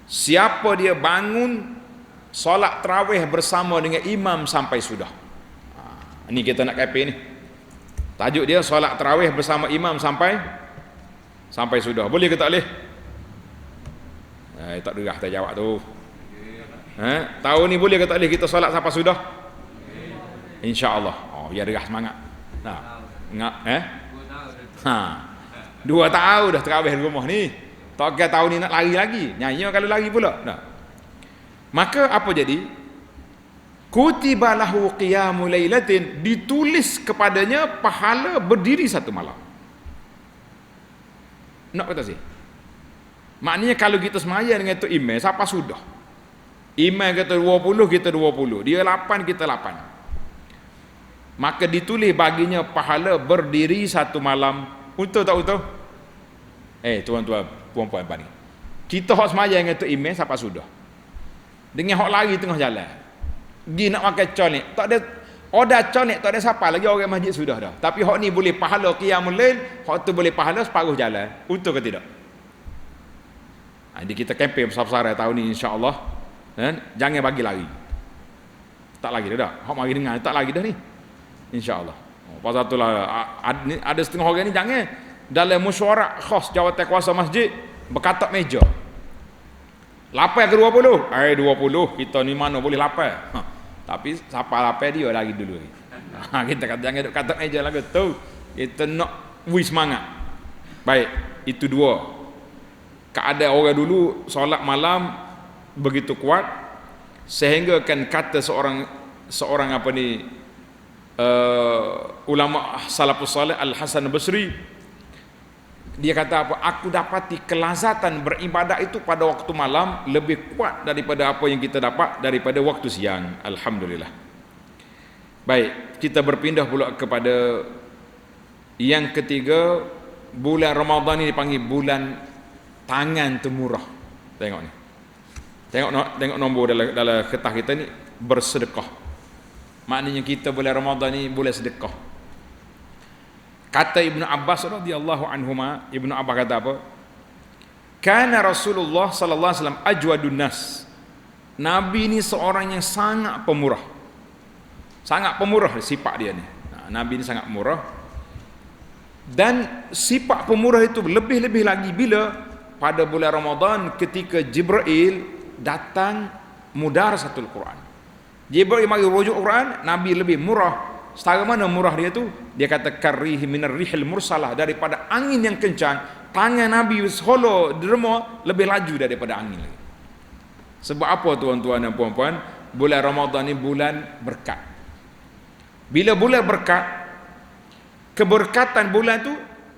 Siapa dia bangun solat tarawih bersama dengan imam sampai sudah. Ini kita nak kapi ni. Tajuk dia solat tarawih bersama imam sampai sudah. Boleh ke tak boleh? Tak derah tak jawab tu. Tahun ni boleh ke tak boleh kita solat sampai sudah? InsyaAllah. Biar derah semangat. Nah. 2 tahun dah tarawih di rumah ni. Tak kira tahun ni nak lari lagi. Nyanyi kalau lari pula. Nah. Maka apa jadi? Kutiba lahu qiyamul lailatin, ditulis kepadanya pahala berdiri satu malam. Nak kata sih? Maknanya kalau kita semaya dengan tu imam, siapa sudah? Imam kata 20, kita 20. Dia 8, kita 8. Maka ditulis baginya pahala berdiri satu malam. Betul tak betul? Tuan-tuan, puan-puan ni. Kita hak semaya dengan tu imam, siapa sudah? Dengan hak lari tengah jalan. Dia nak makan conik, tak ada order conik, tak ada siapa lagi orang masjid sudah dah. Tapi hak ni boleh pahala qiyamul lail, hak tu boleh pahala separuh jalan. Betul ke tidak? Jadi kita kempen besar-besar tahun ni insya-Allah. Jangan bagi lari. Tak lagi dah. Hak mari dengar tak lagi dah ni. Insya-Allah. Pasal itulah ada setengah orang ni jangan dalam mesyuarat khas jawatan kuasa masjid berkatak meja. 8 ke 20? 20. Kita ni mana boleh 8. Tapi siapa 8 dia lagi dulu. Kita kata jangan duk katak meja lagi tu. Kita nak semangat. Baik, itu 2. Keadaan orang dulu solat malam begitu kuat sehingga kan kata seorang apa ni ulama salafus salih Al-Hasan Basri, dia kata apa, aku dapati kelazatan beribadah itu pada waktu malam lebih kuat daripada apa yang kita dapat daripada waktu siang. Alhamdulillah. Baik, kita berpindah pula kepada yang ketiga. Bulan Ramadan ini dipanggil bulan tangan tu murah. Tengok ni. Tengok nombor dalam kertas kita ni, bersedekah. Maknanya kita bulan Ramadan ni bulan sedekah. Kata Ibnu Abbas radhiyallahu anhuma, Ibnu Abbas kata apa? Kana Rasulullah sallallahu alaihi wasallam ajwadun nas. Nabi ni seorang yang sangat pemurah. Sangat pemurah sifat dia ni. Nabi ni sangat murah. Dan sifat pemurah itu lebih-lebih lagi bila pada bulan Ramadan ketika Jibril datang mudarasatul Quran. Jibril mari rujuk Quran, Nabi lebih murah. Setara mana murah dia tu? Dia kata karrihi minar rihil mursalah, daripada angin yang kencang, tangan Nabi solo derma lebih laju daripada angin lagi. Sebab apa tuan-tuan dan puan-puan? Bulan Ramadan ni bulan berkat. Bila bulan berkat, keberkatan bulan tu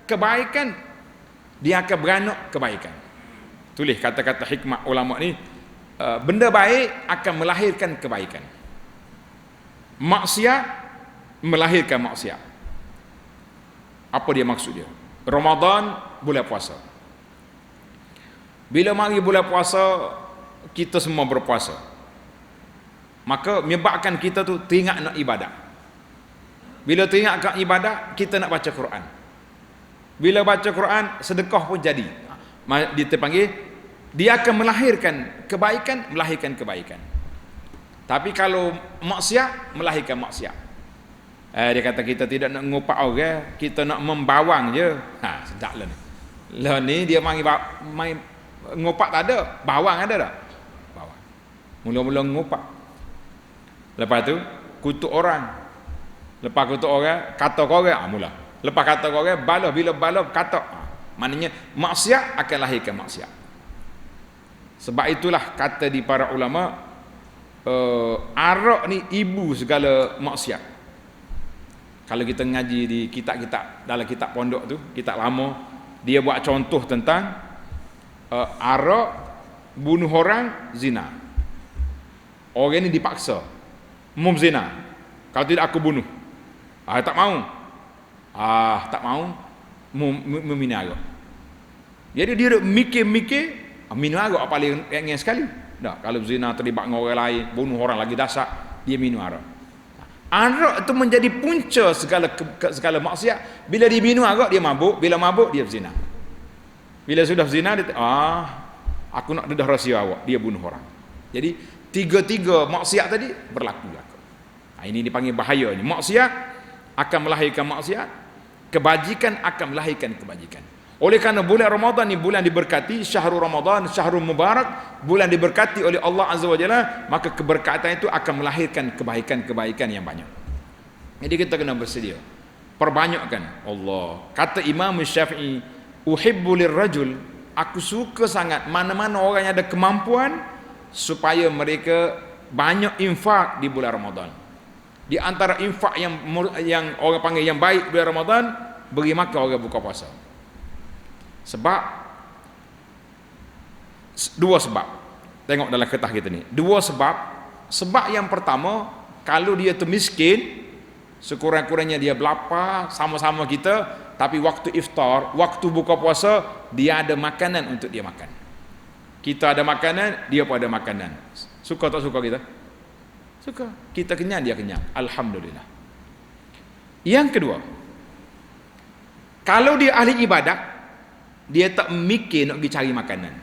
kebaikan, dia akan beranak kebaikan. Tulis kata-kata hikmah ulama ni, benda baik akan melahirkan kebaikan. Maksiat melahirkan maksiat. Apa dia maksud dia? Ramadan bulan puasa. Bila mari bulan puasa, kita semua berpuasa. Maka menyebabkan kita tu teringat nak ibadat. Bila teringat kat ibadat, kita nak baca Quran. Bila baca Quran, sedekah pun jadi. Dia terpanggil, dia akan melahirkan kebaikan. Tapi kalau maksiat, melahirkan maksiat. Dia kata kita tidak nak ngupak orang, kita nak membawang je. Sedap lah ni. Lah ni dia main ngupak tak ada, bawang ada tak? Bawang. Mula-mula ngupak. Lepas tu kutuk orang. Lepas kutuk orang, kata kau orang, mula. Lepas kata kau orang, balas, bila balas kata. Maknanya maksiat akan lahirkan maksiat. Sebab itulah kata di para ulama, arak ni ibu segala maksiat. Kalau kita ngaji di kitab-kitab, dalam kitab pondok tu, kitab lama, dia buat contoh tentang arak, bunuh orang, zina. Orang ni dipaksa zina. Kalau tidak aku bunuh. Tak mau. Tak mau meminum arak. Jadi dia mikir-mikir, minum arak paling ringan sekali. Kalau zina terlibat dengan orang lain, bunuh orang lagi dahsyat, dia minum arak. Arak itu menjadi punca segala maksiat. Bila dia minum arak, dia mabuk. Bila mabuk, dia berzina. Bila sudah berzina, dia aku nak dedah rahsia awak, dia bunuh orang. Jadi tiga-tiga maksiat tadi berlaku. Ini dipanggil bahayanya. Maksiat akan melahirkan maksiat, kebajikan akan melahirkan kebajikan. Oleh kerana bulan Ramadan ni bulan diberkati, syahrul Ramadan, syahrul mubarak, bulan diberkati oleh Allah Azza wa Jalla, maka keberkatan itu akan melahirkan kebaikan-kebaikan yang banyak. Jadi kita kena bersedia. Perbanyakkan. Allah. Kata Imam Syafi'i, uhibbu lirrajul, aku suka sangat mana-mana orang yang ada kemampuan supaya mereka banyak infak di bulan Ramadan. Di antara infak yang orang panggil yang baik bulan Ramadan, beri makan orang buka puasa. Sebab dua sebab. Tengok dalam kertas kita ni. Dua sebab. Sebab yang pertama, kalau dia tu miskin, sekurang-kurangnya dia berlapar sama-sama kita, tapi waktu iftar, waktu buka puasa, dia ada makanan untuk dia makan. Kita ada makanan, dia pun ada makanan. Suka tak suka kita? Suka. Kita kenyang, dia kenyang. Alhamdulillah. Yang kedua, kalau dia ahli ibadat, dia tak mikir nak pergi cari makanan.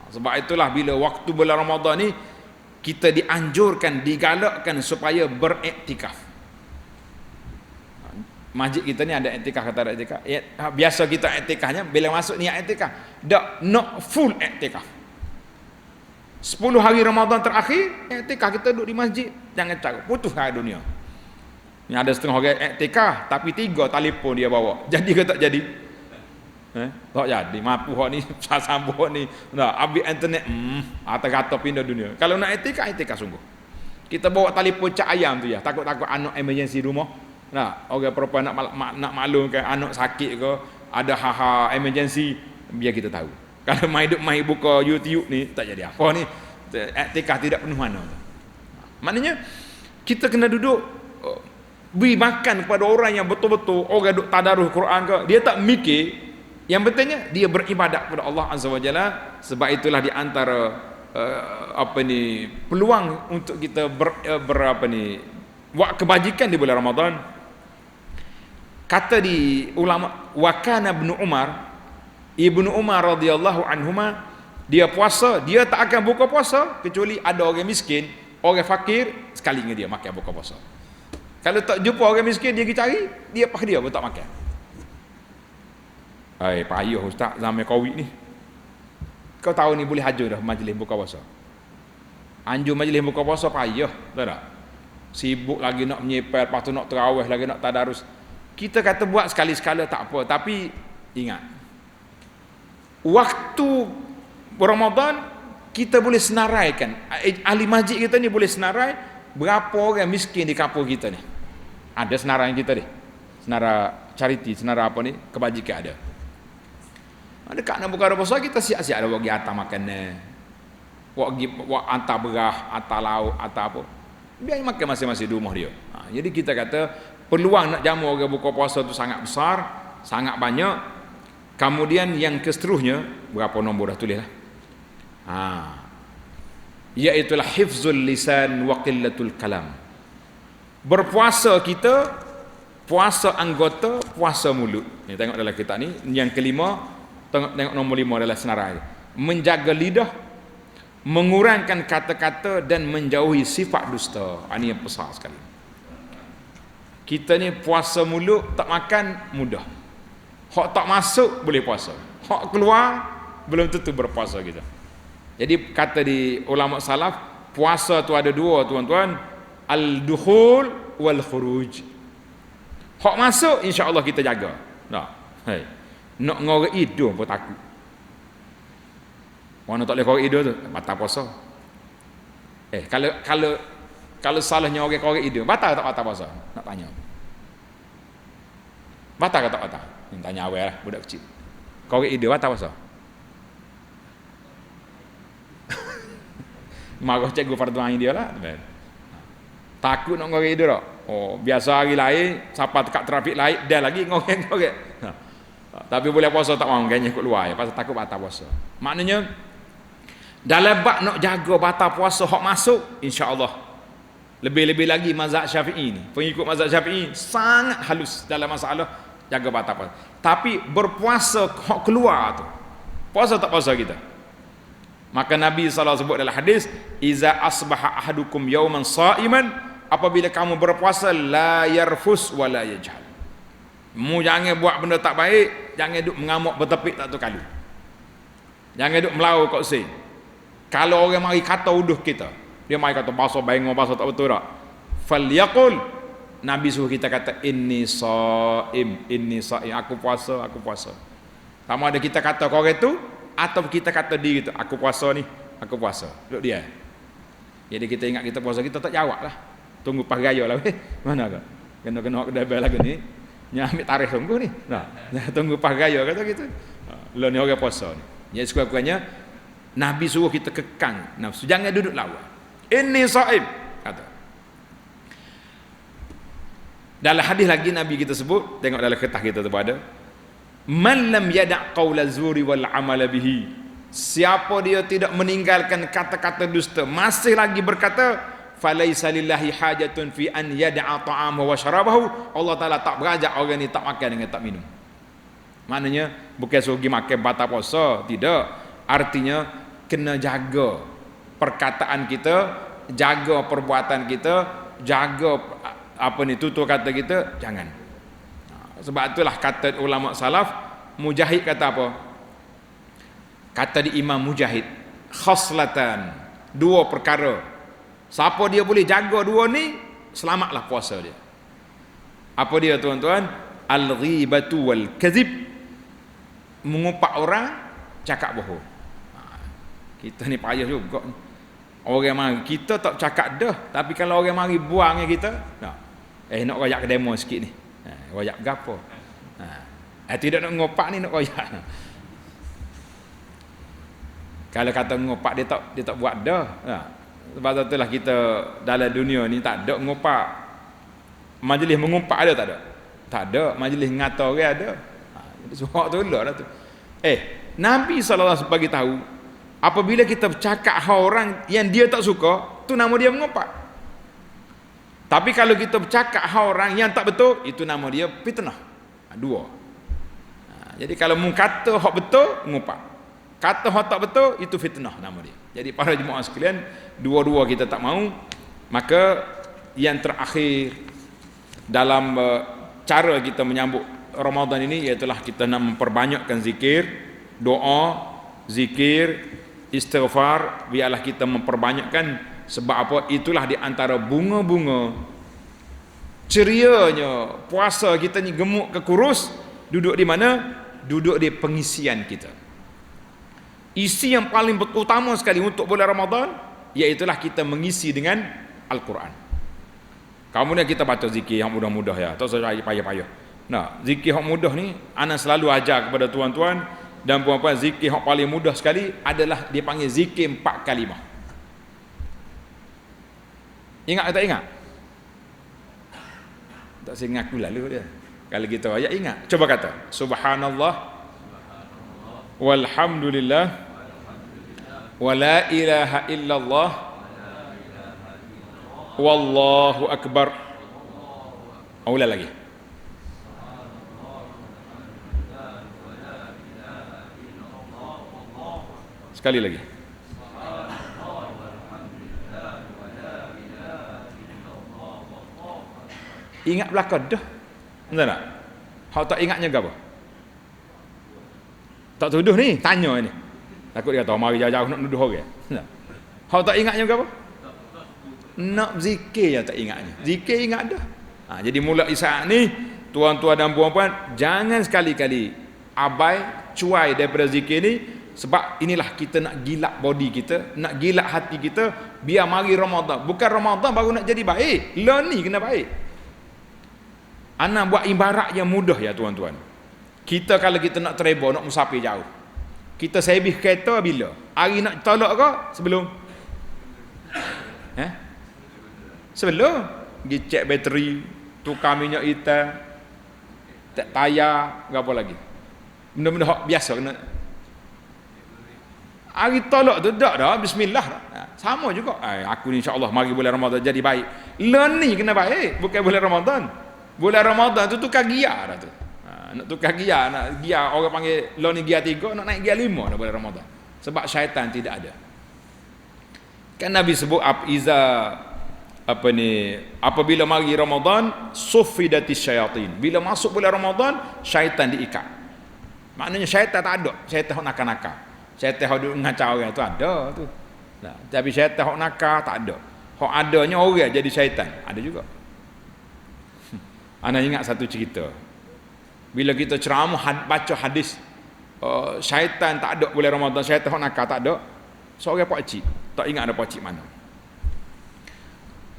Sebab itulah bila waktu bulan Ramadan ni, kita dianjurkan, digalakkan supaya beriktikaf. Masjid kita ni ada iktikaf, kata ada iktikaf. Biasa kita iktikafnya bila masuk niat iktikaf. Tak nak full iktikaf. 10 hari Ramadan terakhir, iktikaf kita duduk di masjid. Jangan cakap, putus hari dunia. Ni ada setengah orang iktikaf, tapi 3 telefon dia bawa. Jadi ke tak jadi? Tak jadi. Mampu hak ni, sambung hak ni. Ambil internet, kata-kata pindah dunia. Kalau nak iktikaf sungguh. Kita bawa telefon cak ayam tu ya. Takut-takut anak emergency rumah. Orang perempuan nak maklumkan anak sakit ke, ada hal-hal emergency, biar kita tahu. Kalau mai buka YouTube ni, tak jadi apa ni. Iktikaf tidak penuh mana. Maknanya kita kena duduk beri makan kepada orang yang betul-betul orang duk tadarus Quran ke, dia tak mikir Yang betulnya dia beribadat kepada Allah Azza wa Jalla. Sebab itulah di antara peluang untuk kita buat kebajikan di bulan Ramadan. Kata di ulama, wa kana Ibnu Umar radhiyallahu anhuma, dia puasa, dia tak akan buka puasa kecuali ada orang miskin, orang fakir, sekali dengan dia makan buka puasa. Kalau tak jumpa orang miskin, dia pergi cari, dia tak makan. Payah ustaz zaman Covid ni. Kau tahu ni boleh hajar dah majlis buka puasa. Anjur majlis buka puasa payah, tahu tak? Sibuk lagi nak menyepel, lepas tu nak tarawih lagi, nak tadarus. Kita kata buat sekali-sekala tak apa, tapi ingat, waktu Ramadan kita boleh senaraikan. Ahli masjid kita ni boleh senarai berapa orang miskin di kampung kita ni. Ada senarai kita ni, senara charity, senara apa ni, kebajikan ada. Dekat nak buka puasa kita siap-siap ada bagi hantar makanan, buat hantar berah, hantar lauk, hantar apa, biar makan masing-masing di rumah dia. Jadi kita kata peluang nak jamu orang buka puasa tu sangat besar, sangat banyak. Kemudian yang seterusnya, berapa nombor dah tulis lah, iaitulah hifzul lisan wa qillatul kalam. Berpuasa kita, puasa anggota, puasa mulut. Ni tengok dalam kitab ni, yang kelima, tengok nombor 5 adalah senarai. Menjaga lidah, mengurangkan kata-kata dan menjauhi sifat dusta. Ini yang besar sekali. Kita ni puasa mulut, tak makan mudah. Hak tak masuk boleh puasa, hak keluar belum tentu berpuasa kita. Jadi kata di ulama salaf, puasa tu ada dua tuan-tuan, al-dukhul wal khuruj. Hak masuk insya-Allah kita jaga. Nak ngorek hidung pun takut. Mana tak boleh ngorek hidung tu batal puasa. Kalau salahnya orang ngorek hidung, batal tak batal puasa? Nak tanya. Batal ke tak batal? Ni tanya awal lah budak kecil. Ngorek hidung batal puasa? Marah cikgu fardu ain dia lah. Takut nak ngorek hidung tak? Biasa hari lain siapa dekat trafik lain dia lagi ngorek. Tapi boleh puasa tak mahu, ganya ikut luar pasal takut batal puasa. Maknanya dalam bab nak jaga batal puasa hak masuk, insya-Allah lebih-lebih lagi mazhab Syafi'i ni, pengikut mazhab Syafi'i sangat halus dalam masalah jaga batal puasa. Tapi berpuasa hak keluar tu, puasa tak puasa kita. Maka Nabi SAW sebut dalam hadis, iza asbaha ahadukum yawman sa'iman, apabila kamu berpuasa, la yarfus wa la yajhal. Mu jangan buat benda tak baik, jangan duk mengamuk bertepik tak tu kalu, jangan duk melau kat sini. Kalau orang mari kata uduh kita, dia mari kata bahasa baingo, bahasa tak betul tak, falyaqul, Nabi suruh kita kata inni shaim, aku puasa. Sama ada kita kata kau orang tu atau kita kata diri tu, aku puasa ni, aku puasa. Duduk dia. Jadi kita ingat kita puasa, kita tak jawab lah, tunggu pas raya lah. Mana ke kena kedai bel lagu ni, nya ambil tarikh tunggu ni. Tunggu pas raya kata gitu. Lo ni orang puasa ni. Jadi sekurang-kurangnya Nabi suruh kita kekang nafsu, jangan duduk lawan. Inni shaim kata. Dalam hadis lagi Nabi kita sebut, tengok dalam kertas kita tu ada, man lam yada' qaula zuri wal amala bihi, siapa dia tidak meninggalkan kata-kata dusta, masih lagi berkata, falaisa lillahi hajatun fi an yada'a ta'amahu wa syarabahu, Allah Taala tak berajak orang ni tak makan dengan tak minum. Maknanya bukan suruh pergi makan batal puasa, tidak. Artinya kena jaga perkataan kita, jaga perbuatan kita, jaga tutur kata kita, jangan. Sebab itulah kata ulama salaf, Mujahid kata apa? Kata di Imam Mujahid, khaslatan, dua perkara, siapa dia boleh jaga dua ni, selamatlah puasa dia. Apa dia tuan-tuan? Al-ghibatu wal kadhib, mengumpat orang, cakap bohong. Kita ni payah juga. Orang mari kita tak cakap dah, tapi kalau orang mari buang kita, nak royak ke demo sikit ni. Royak gapo? Tidak nak ngopak ni, nak royak. Kalau kata ngopak dia tak buat dah. Sebab itulah kita dalam dunia ni tak ada ngopak. Majlis mengumpat ada tak ada? Tak ada. Majlis ngata orang ada. Suara tu lah tu. Nabi SAW bagi tahu, apabila kita bercakap orang yang dia tak suka, tu nama dia mengumpat. Tapi kalau kita bercakap orang yang tak betul, itu nama dia fitnah. Dua. Jadi kalau mu kata hak betul, mengumpat. Kata hak tak betul, itu fitnah nama dia. Jadi para jemaah sekalian, dua-dua kita tak mau. Maka yang terakhir dalam cara kita menyambut Ramadan ini, iaitulah kita nak memperbanyakkan zikir, doa, zikir, istighfar. Biarlah kita memperbanyakkan. Sebab apa? Itulah di antara bunga-bunga cerianya puasa kita ni gemuk ke kurus. Duduk di mana? Duduk di pengisian kita. Isi yang paling utama sekali untuk bulan Ramadan, iaitulah kita mengisi dengan Al-Quran. Kemudian kita baca zikir yang mudah-mudah ya, tak usah payah-payah. Nah, zikir yang mudah ni ana selalu ajar kepada tuan-tuan dan puan-puan, zikir yang paling mudah sekali adalah dia panggil zikir 4 kalimah. Ingat atau tak ingat? Tak saya ingat lalu dia. Kalau kita ayat ingat, coba kata subhanallah walhamdulillah wala ilaha illallah wallahu akbar. Ulang lagi. Sekali lagi. Ingat belakang dah. Betul tak? Hak tak ingatnya ke apa? Tak tuduh ni, tanya ni. Takut dia kata, mari jauh-jauh nak nuduh orang. Hak tak ingatnya ke apa? Nak zikir yang tak ingatnya. Zikir ingat dah. Jadi mula saat ni, tuan-tuan dan puan-puan, jangan sekali-kali abai, cuai daripada zikir ni. Sebab inilah kita nak gilak body kita, nak gilak hati kita, biar mari Ramadan. Bukan Ramadan baru nak jadi baik. Lah ni kena baik. Ana buat ibarat yang mudah ya tuan-tuan. Kita kalau kita nak travel, nak musafir jauh, kita servis kereta bila? Hari nak tolak ke sebelum? Sebelum pergi cek bateri, tukar minyak hitam, tak tayar, apa lagi? Benda-benda hak biasa kena. Hari tolak tu dak dah, bismillah dah. Sama juga. Aku ni insya-Allah mari bulan Ramadan jadi baik. Lah ni kena baik, bukan bulan Ramadan. Bulan Ramadan tu tukar giar dah tu. Nak tukar giar, nak giar orang panggil lo ni giar 3, nak naik giar 5 dah bulan Ramadan. Sebab syaitan tidak ada. Kan Nabi sebut apabila mari Ramadan sufidatis syayatin. Bila masuk bulan Ramadan, syaitan diikat. Maknanya syaitan tak ada. Syaitan nakal-nakal. Syaitan hok ngacau orang tu ada tu. Nah, tapi syaitan hok nakal tak ada. Hok adanya orang jadi syaitan, ada juga. Ana ingat satu cerita. Bila kita ceramah baca hadis syaitan tak ada bulan Ramadan, syaitan hok nakal tak ada. Seorang pak cik, tak ingat ada pak cik mana.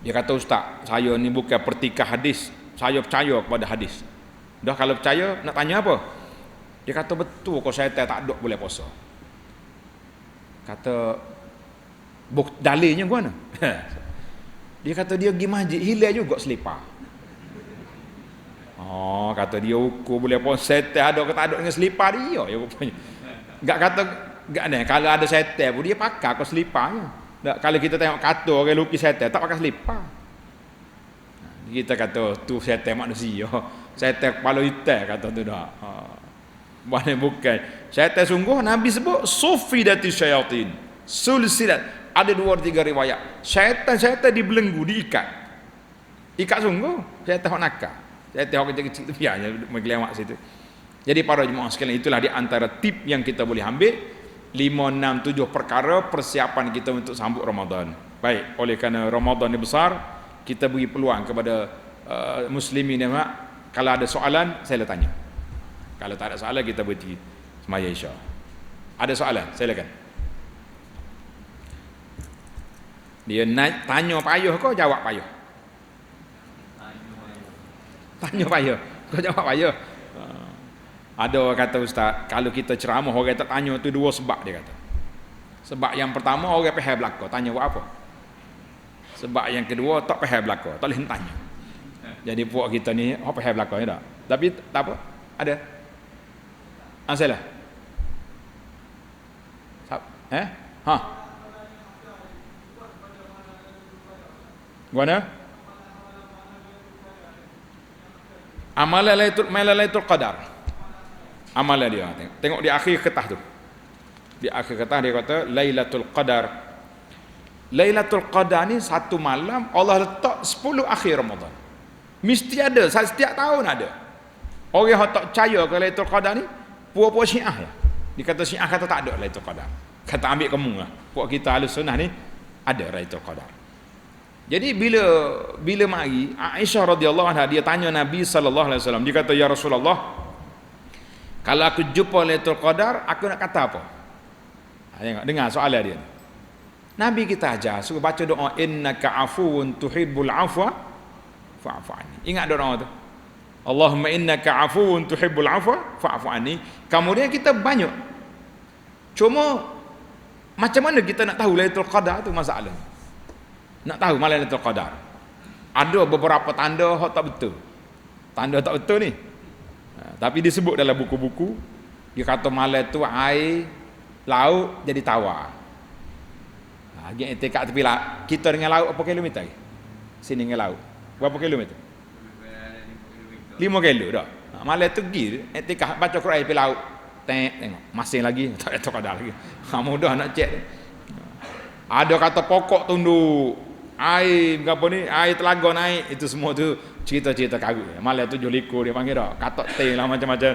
Dia kata, ustaz, saya ni bukan pertikah hadis, saya percaya kepada hadis. Dah kalau percaya nak tanya apa? Dia kata betul kau syaitan tak ada bulan puasa. Kata dalilnya gimana? Dia kata dia pergi masjid hilang juga selipar. Oh, kata dia ukur boleh puasa setan ada ke tak ada dengan selipar dia ya rupanya. Enggak kata enggak ni kalau ada setan pun dia pakai kau seliparnya. Tak, kalau kita tengok kata orang lukis setan tak pakai selipar. Kita kata tu setan manusia. Setan kepala hitam kata tu dah. Mana bukan. Syaitan sungguh Nabi sebut sufidatis syayatin. Sulsilat. Ada 2-3 riwayat. Syaitan dibelenggu, diikat. Ikat sungguh. Syaitan hok nakal. Syaitan hok kecil-kecil tu biarnya mengelewat situ. Jadi para jemaah sekalian, itulah di antara tip yang kita boleh ambil. 5, 6, 7 perkara persiapan kita untuk sambut Ramadan. Baik, oleh kerana Ramadan ni besar, kita beri peluang kepada muslimin yang kalau ada soalan saya tanya. Kalau tak ada soalan kita berhenti semaya Isya. Ada soalan? Silakan. Dia naik tanya payah kau jawab payah. Tanya payah. Kau jawab payah. Ada orang kata ustaz, kalau kita ceramah orang tak tanya tu 2 sebab dia kata. Sebab yang pertama orang faham belaka, tanya buat apa? Sebab yang kedua tak faham belaka, tak boleh tanya. Jadi puak kita ni faham belaka tak? Tapi tak apa. Ada. Salah. Ha. Gimana? Amalan Lailatul Qadar. Amalan dia. Tengok di akhir kertas tu. Di akhir kertas dia kata Lailatul Qadar. Lailatul Qadar ni satu malam Allah letak 10 akhir Ramadan. Mesti ada, setiap tahun ada. Orang yang tak percaya ke Lailatul Qadar ni puak-puak Syiah lah. Dia kata Syiah kata tak ada Lailatul Qadar. Kata ambil kamu lah. Puak kita Ahlus Sunnah ni ada Lailatul Qadar. Jadi bila mari Aisyah radhiyallahu anha dia tanya Nabi sallallahu alaihi wasallam, dia kata ya Rasulullah, kalau aku jumpa Lailatul Qadar aku nak kata apa? Tengok dengar soalan dia. Nabi kita ajar suruh baca doa innaka afuwun tuhibbul afwa fa'fu anni. Ingat doa tu. Allahumma innaka afuwun tuhibbul afwa fa'fu anni. Kemudian kita banyak. Cuma macam mana kita nak tahu Lailatul Qadar tu masalah. Nak tahu malam Lailatul Qadar. Ada beberapa tanda hak tak betul. Tanda tak betul ni. Tapi disebut dalam buku-buku dia kata malam tu air laut jadi tawar. Dia kat tepi laut. Kita dengan laut apa kilometer? Sini dengan laut. Berapa kilometer? 5 kilo dah. Malam tu pergi etika baca Quran tepi laut. Tengok masing lagi tak ada kadar lagi. Mudah nak cek. Ada kata pokok tunduk, air apa ni, air telaga naik, itu semua tu cerita-cerita karut. Malam tu Joliko dia panggil dah. Katok teh lah macam-macam.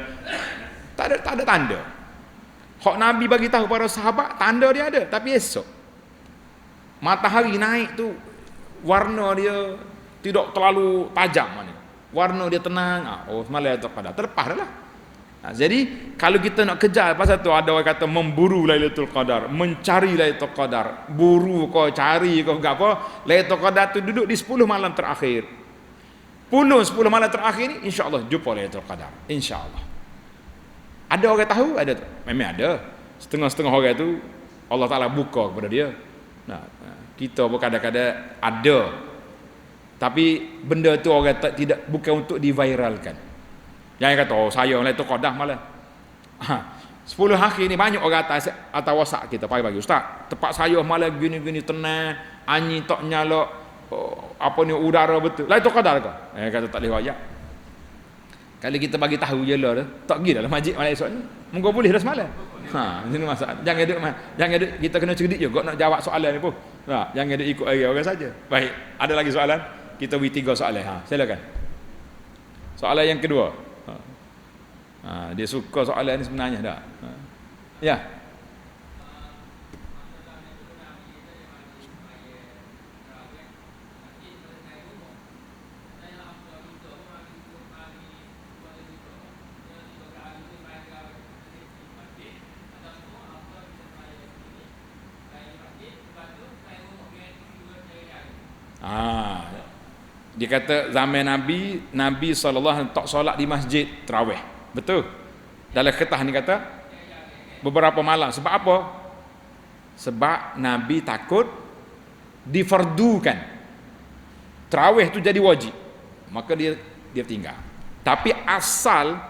Tak ada tanda. Hak Nabi bagi tahu para sahabat tanda dia ada, tapi esok matahari naik tu warna dia tidak terlalu tajam mana. Warna dia tenang. Oh malam tu pada terlepas dah lah. Jadi kalau kita nak kejar pasal tu ada orang kata memburu Lailatul Qadar, mencari Lailatul Qadar, buru kau cari kau apa, Lailatul Qadar tu duduk di 10 malam terakhir. 10 malam terakhir ni insya-Allah jumpa Lailatul Qadar. Insya-Allah. Ada orang tahu? Ada tu. Memang ada. Setengah-setengah orang tu Allah Taala buka kepada dia. Kita pun kadang-kadang ada. Tapi benda tu orang tidak bukan untuk diviralkan. Jangan kata oh saya Lailatul Qadar malah. 10 hari ni banyak orang atas WhatsApp kita pagi-pagi ustaz. Tempat saya malah gini-gini tenang, angin tak nyala, apa ni udara betul. Lailatul Qadar ke? Kata tak boleh royak. Kalau kita bagi tahu je lah tak pergi dalam masjid malam esok ni. Mungkin boleh dah semalam. Ini masalah. Jangan duk kita kena cerdik juga nak jawab soalan ni pun. Jangan duk ikut orang saja. Baik, ada lagi soalan? Kita beri 3 soalan. Silakan. Soalan yang kedua. Dia suka soalan ni sebenarnya dah. Ya. Dia kata zaman Nabi SAW tak solat di masjid tarawih. Betul. Dalam kertas ni kata beberapa malam. Sebab apa? Sebab Nabi takut difardukan. Tarawih tu jadi wajib. Maka dia tinggal. Tapi asal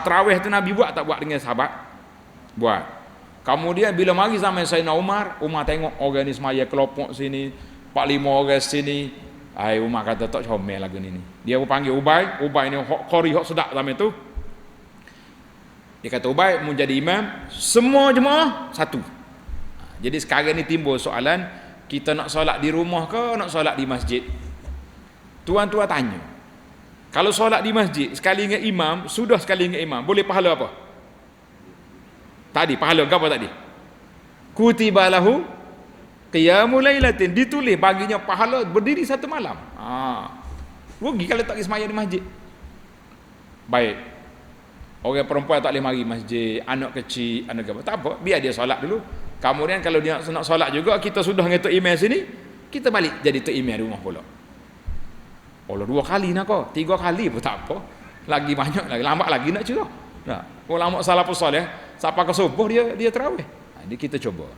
tarawih tu Nabi buat tak buat dengan sahabat? Buat. Kemudian bila mari zaman Sayyidina Umar tengok orang ni semaya kelompok sini, 4-5 orang sini. Umar kata tak comel lagu ni. Dia panggil Ubay ni qari hok sedap zaman tu. Dia kata Ubay mau jadi imam, semua jemaah satu. Jadi sekarang ni timbul soalan, kita nak solat di rumah ke nak solat di masjid? Tuan-tuan tanya. Kalau solat di masjid sekali dengan imam, sudah sekali dengan imam, boleh pahala apa? Tadi pahala apa tadi? Kutiba lahu qiyamul lailatin, ditulis baginya pahala berdiri satu malam. Rugi kalau tak pergi sembahyang di masjid. Baik. Orang perempuan tak boleh mari masjid, anak kecil, anak apa, tak apa, biar dia solat dulu. Kemudian kalau dia nak solat juga, kita sudah dengan tok imam sini, kita balik jadi tok imam di rumah pula. Allah 2 kali nak kau, 3 kali pun tak apa. Lagi banyak lagi, lambat lagi nak curah. Ulama salafus soleh, siapa ke subuh dia tarawih. Jadi kita cuba.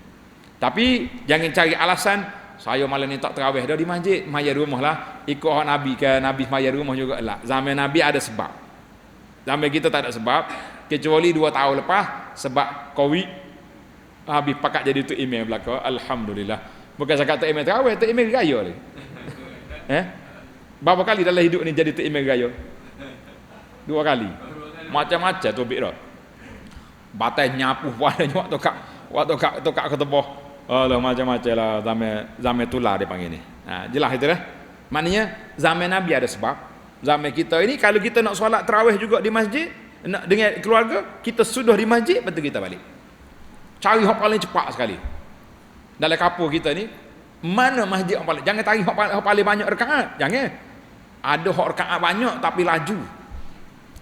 Tapi jangan cari alasan saya malam ni tak tarawih dah di masjid, sembahyang di rumah lah. Ikut orang Nabi ke, Nabi sembahyang di rumah juga lah. Zaman Nabi ada sebab. Zaman kita tak ada sebab, kecuali 2 tahun lepas sebab Covid Habis pakat jadi tu imam belaka. Alhamdulillah. Bukan cakap tu imam terawih, tu imam raya ni. Berapa kali dalam hidup ni jadi tu imam raya? 2 kali. Macam-macam tu bik dah. Batai nyapu pada waktu kak keteboh. Allah macam-macam lah zaman tular dia panggil ni. Jelas itu dah. Maknanya zaman Nabi ada sebab. Zaman kita ini kalau kita nak solat tarawih juga di masjid, nak dengan keluarga, kita sudah di masjid, betul kita balik. Cari hak paling cepat sekali. Dalam kapur kita ni, mana masjid yang paling, jangan cari hak paling banyak rakaat. Jangan. Ada hak rakaat banyak tapi laju.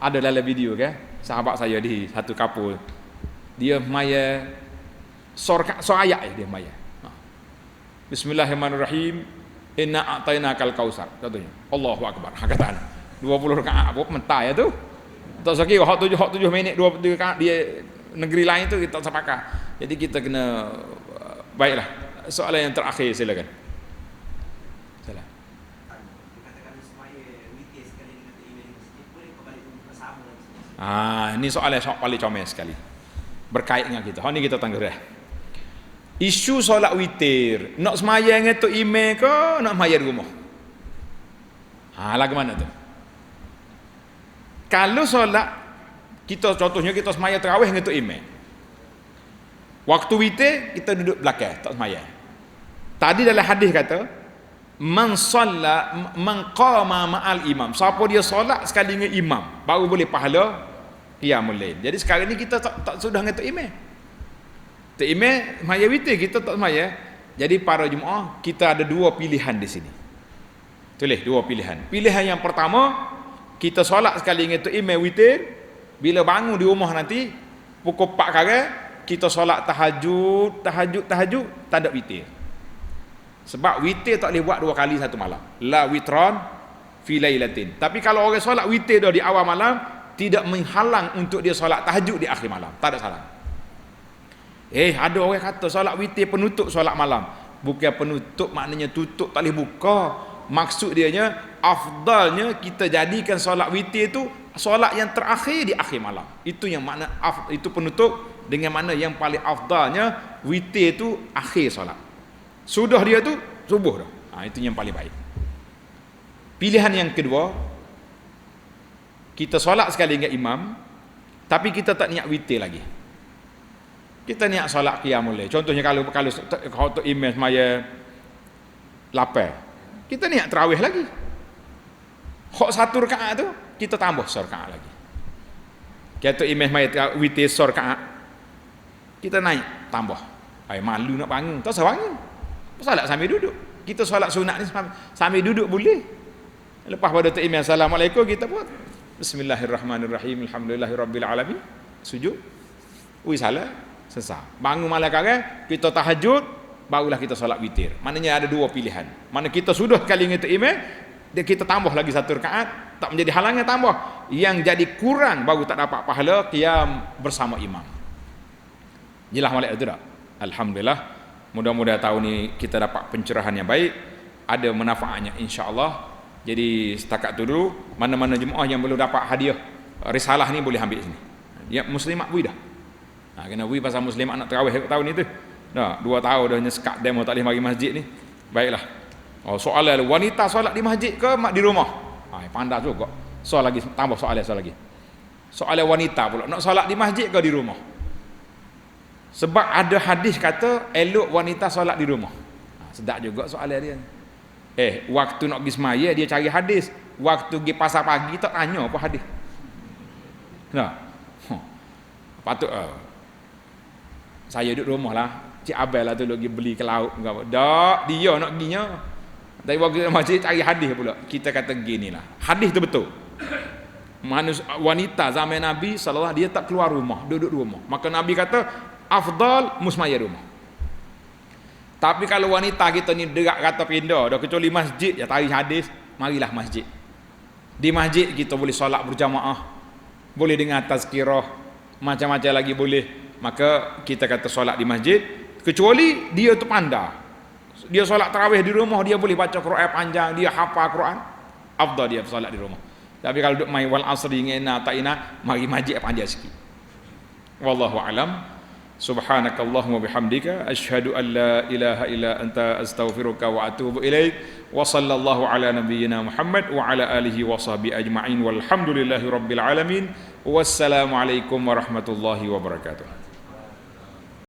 Ada dalam video kan, sahabat saya di satu kapur. Dia maya so ayat dia maya. Bismillahirrahmanirrahim. Inna a'tainakal kausar katanya. Allahu akbar. Hakatan 20 rakaat apa mentah ya tu. Tak sakit hak 7 minit 20 rakaat dia negeri lain tu kita tak sepakat. Jadi kita kena baiklah. Soalan yang terakhir silakan. Salah. Ini soalan yang paling comel sekali. Berkait dengan kita. Ni kita tanggerah. Isu solat witir, nak semayang dengan tok imam ke nak semayang di rumah? Lagu mana tu? Kalau solat kita contohnya kita semayang tarawih dengan tok imam. Waktu witir kita duduk belakang, tak semayang. Tadi dalam hadis kata man qama ma'al imam. Siapa dia solat sekali dengan imam baru boleh pahala qiyamul lail. Jadi sekarang ni kita tak sudah dengan tok imam. Tok imam semaya witir, kita tak semaya. Jadi para jemaah, kita ada 2 pilihan di sini. Tulis 2 pilihan. Pilihan yang pertama, kita solat sekali dengan tok imam witir, bila bangun di rumah nanti pukul 4 kali kita solat tahajud, tak ada witir. Sebab witir tak boleh buat 2 kali satu malam. La witran fi lailatin. Tapi kalau orang solat witir dah di awal malam, tidak menghalang untuk dia solat tahajud di akhir malam. Tak ada salah. Ada orang kata solat witir penutup solat malam. Bukan penutup maknanya tutup tak boleh buka. Maksud dianya afdalnya kita jadikan solat witir tu solat yang terakhir di akhir malam. Itu yang makna itu penutup, dengan mana yang paling afdalnya witir tu akhir solat. Sudah dia tu subuh dah. Itu yang paling baik. Pilihan yang kedua, kita solat sekali dengan imam tapi kita tak niat witir lagi. Kita niat solat qiyamul lail. Contohnya kalau tok imam semaya 8, kita niat tarawih lagi. Hak 1 rakaat tu kita tambah 1 rakaat lagi. Kita tok imam semaya witir 1 rakaat, kita naik tambah. Malu nak bangun, tak usah bangun. Solat sambil duduk. Kita solat sunat ni sambil duduk boleh. Lepas pada tok imam assalamualaikum, kita buat Bismillahirrahmanirrahim. Alhamdulillahirabbil alamin. Sujud. Salat. Selesai. Bangun malam kali kita tahajud, barulah kita solat witir. Maknanya ada 2 pilihan. Mana kita sudah kali dengan tok imam, kita tambah lagi 1 rakaat, tak menjadi halangan tambah. Yang jadi kurang baru tak dapat pahala qiyam bersama imam. Jelas molek itu tak? Alhamdulillah. Mudah-mudahan tahun ni kita dapat pencerahan yang baik, ada manfaatnya insya-Allah. Jadi setakat tu dulu, mana-mana jemaah yang belum dapat hadiah risalah ni boleh ambil sini. Ya muslimat bui dah. Kena bui pasal muslimat nak tarawih tahun ni tu. Dah 2 tahun dah nyekat demo tak boleh mari masjid ni. Baiklah. Soalan wanita solat di masjid ke di rumah? Pandai juga. Soal lagi, tambah soalan lagi. Soalan wanita pula, nak solat di masjid ke di rumah? Sebab ada hadis kata elok wanita solat di rumah. Sedap juga soalan dia. Waktu nak pergi semaya dia cari hadis. Waktu pergi pasar pagi tak tanya apa hadis. Patut saya duduk rumah lah. Cik Abel lah tu lagi beli ke laut. Tak, dia nak perginya. Tapi waktu masjid cari hadis pula. Kita kata gini lah. Hadis tu betul. Wanita zaman Nabi SAW dia tak keluar rumah, duduk rumah. Maka Nabi kata afdal musmaya rumah. Tapi kalau wanita kita ni derak kata pindah, dah kecuali masjid ya tarik hadis, marilah masjid. Di masjid kita boleh solat berjamaah, boleh dengar tazkirah, macam-macam lagi boleh. Maka kita kata solat di masjid, kecuali dia tu pandai. Dia solat tarawih di rumah, dia boleh baca Quran panjang, dia hafal Quran, afdal dia solat di rumah. Tapi kalau duk mai wal asri ngena tak ina, mari masjid panjang sikit. Wallahu alam. Subhanakallahumma bihamdika asyhadu an la ilaha illa anta astaghfiruka wa atubu ilaik. Wa sallallahu ala nabiyyina Muhammad wa ala alihi wa sahbihi ajma'in walhamdulillahi rabbil alamin. Wassalamu alaikum warahmatullahi wabarakatuh.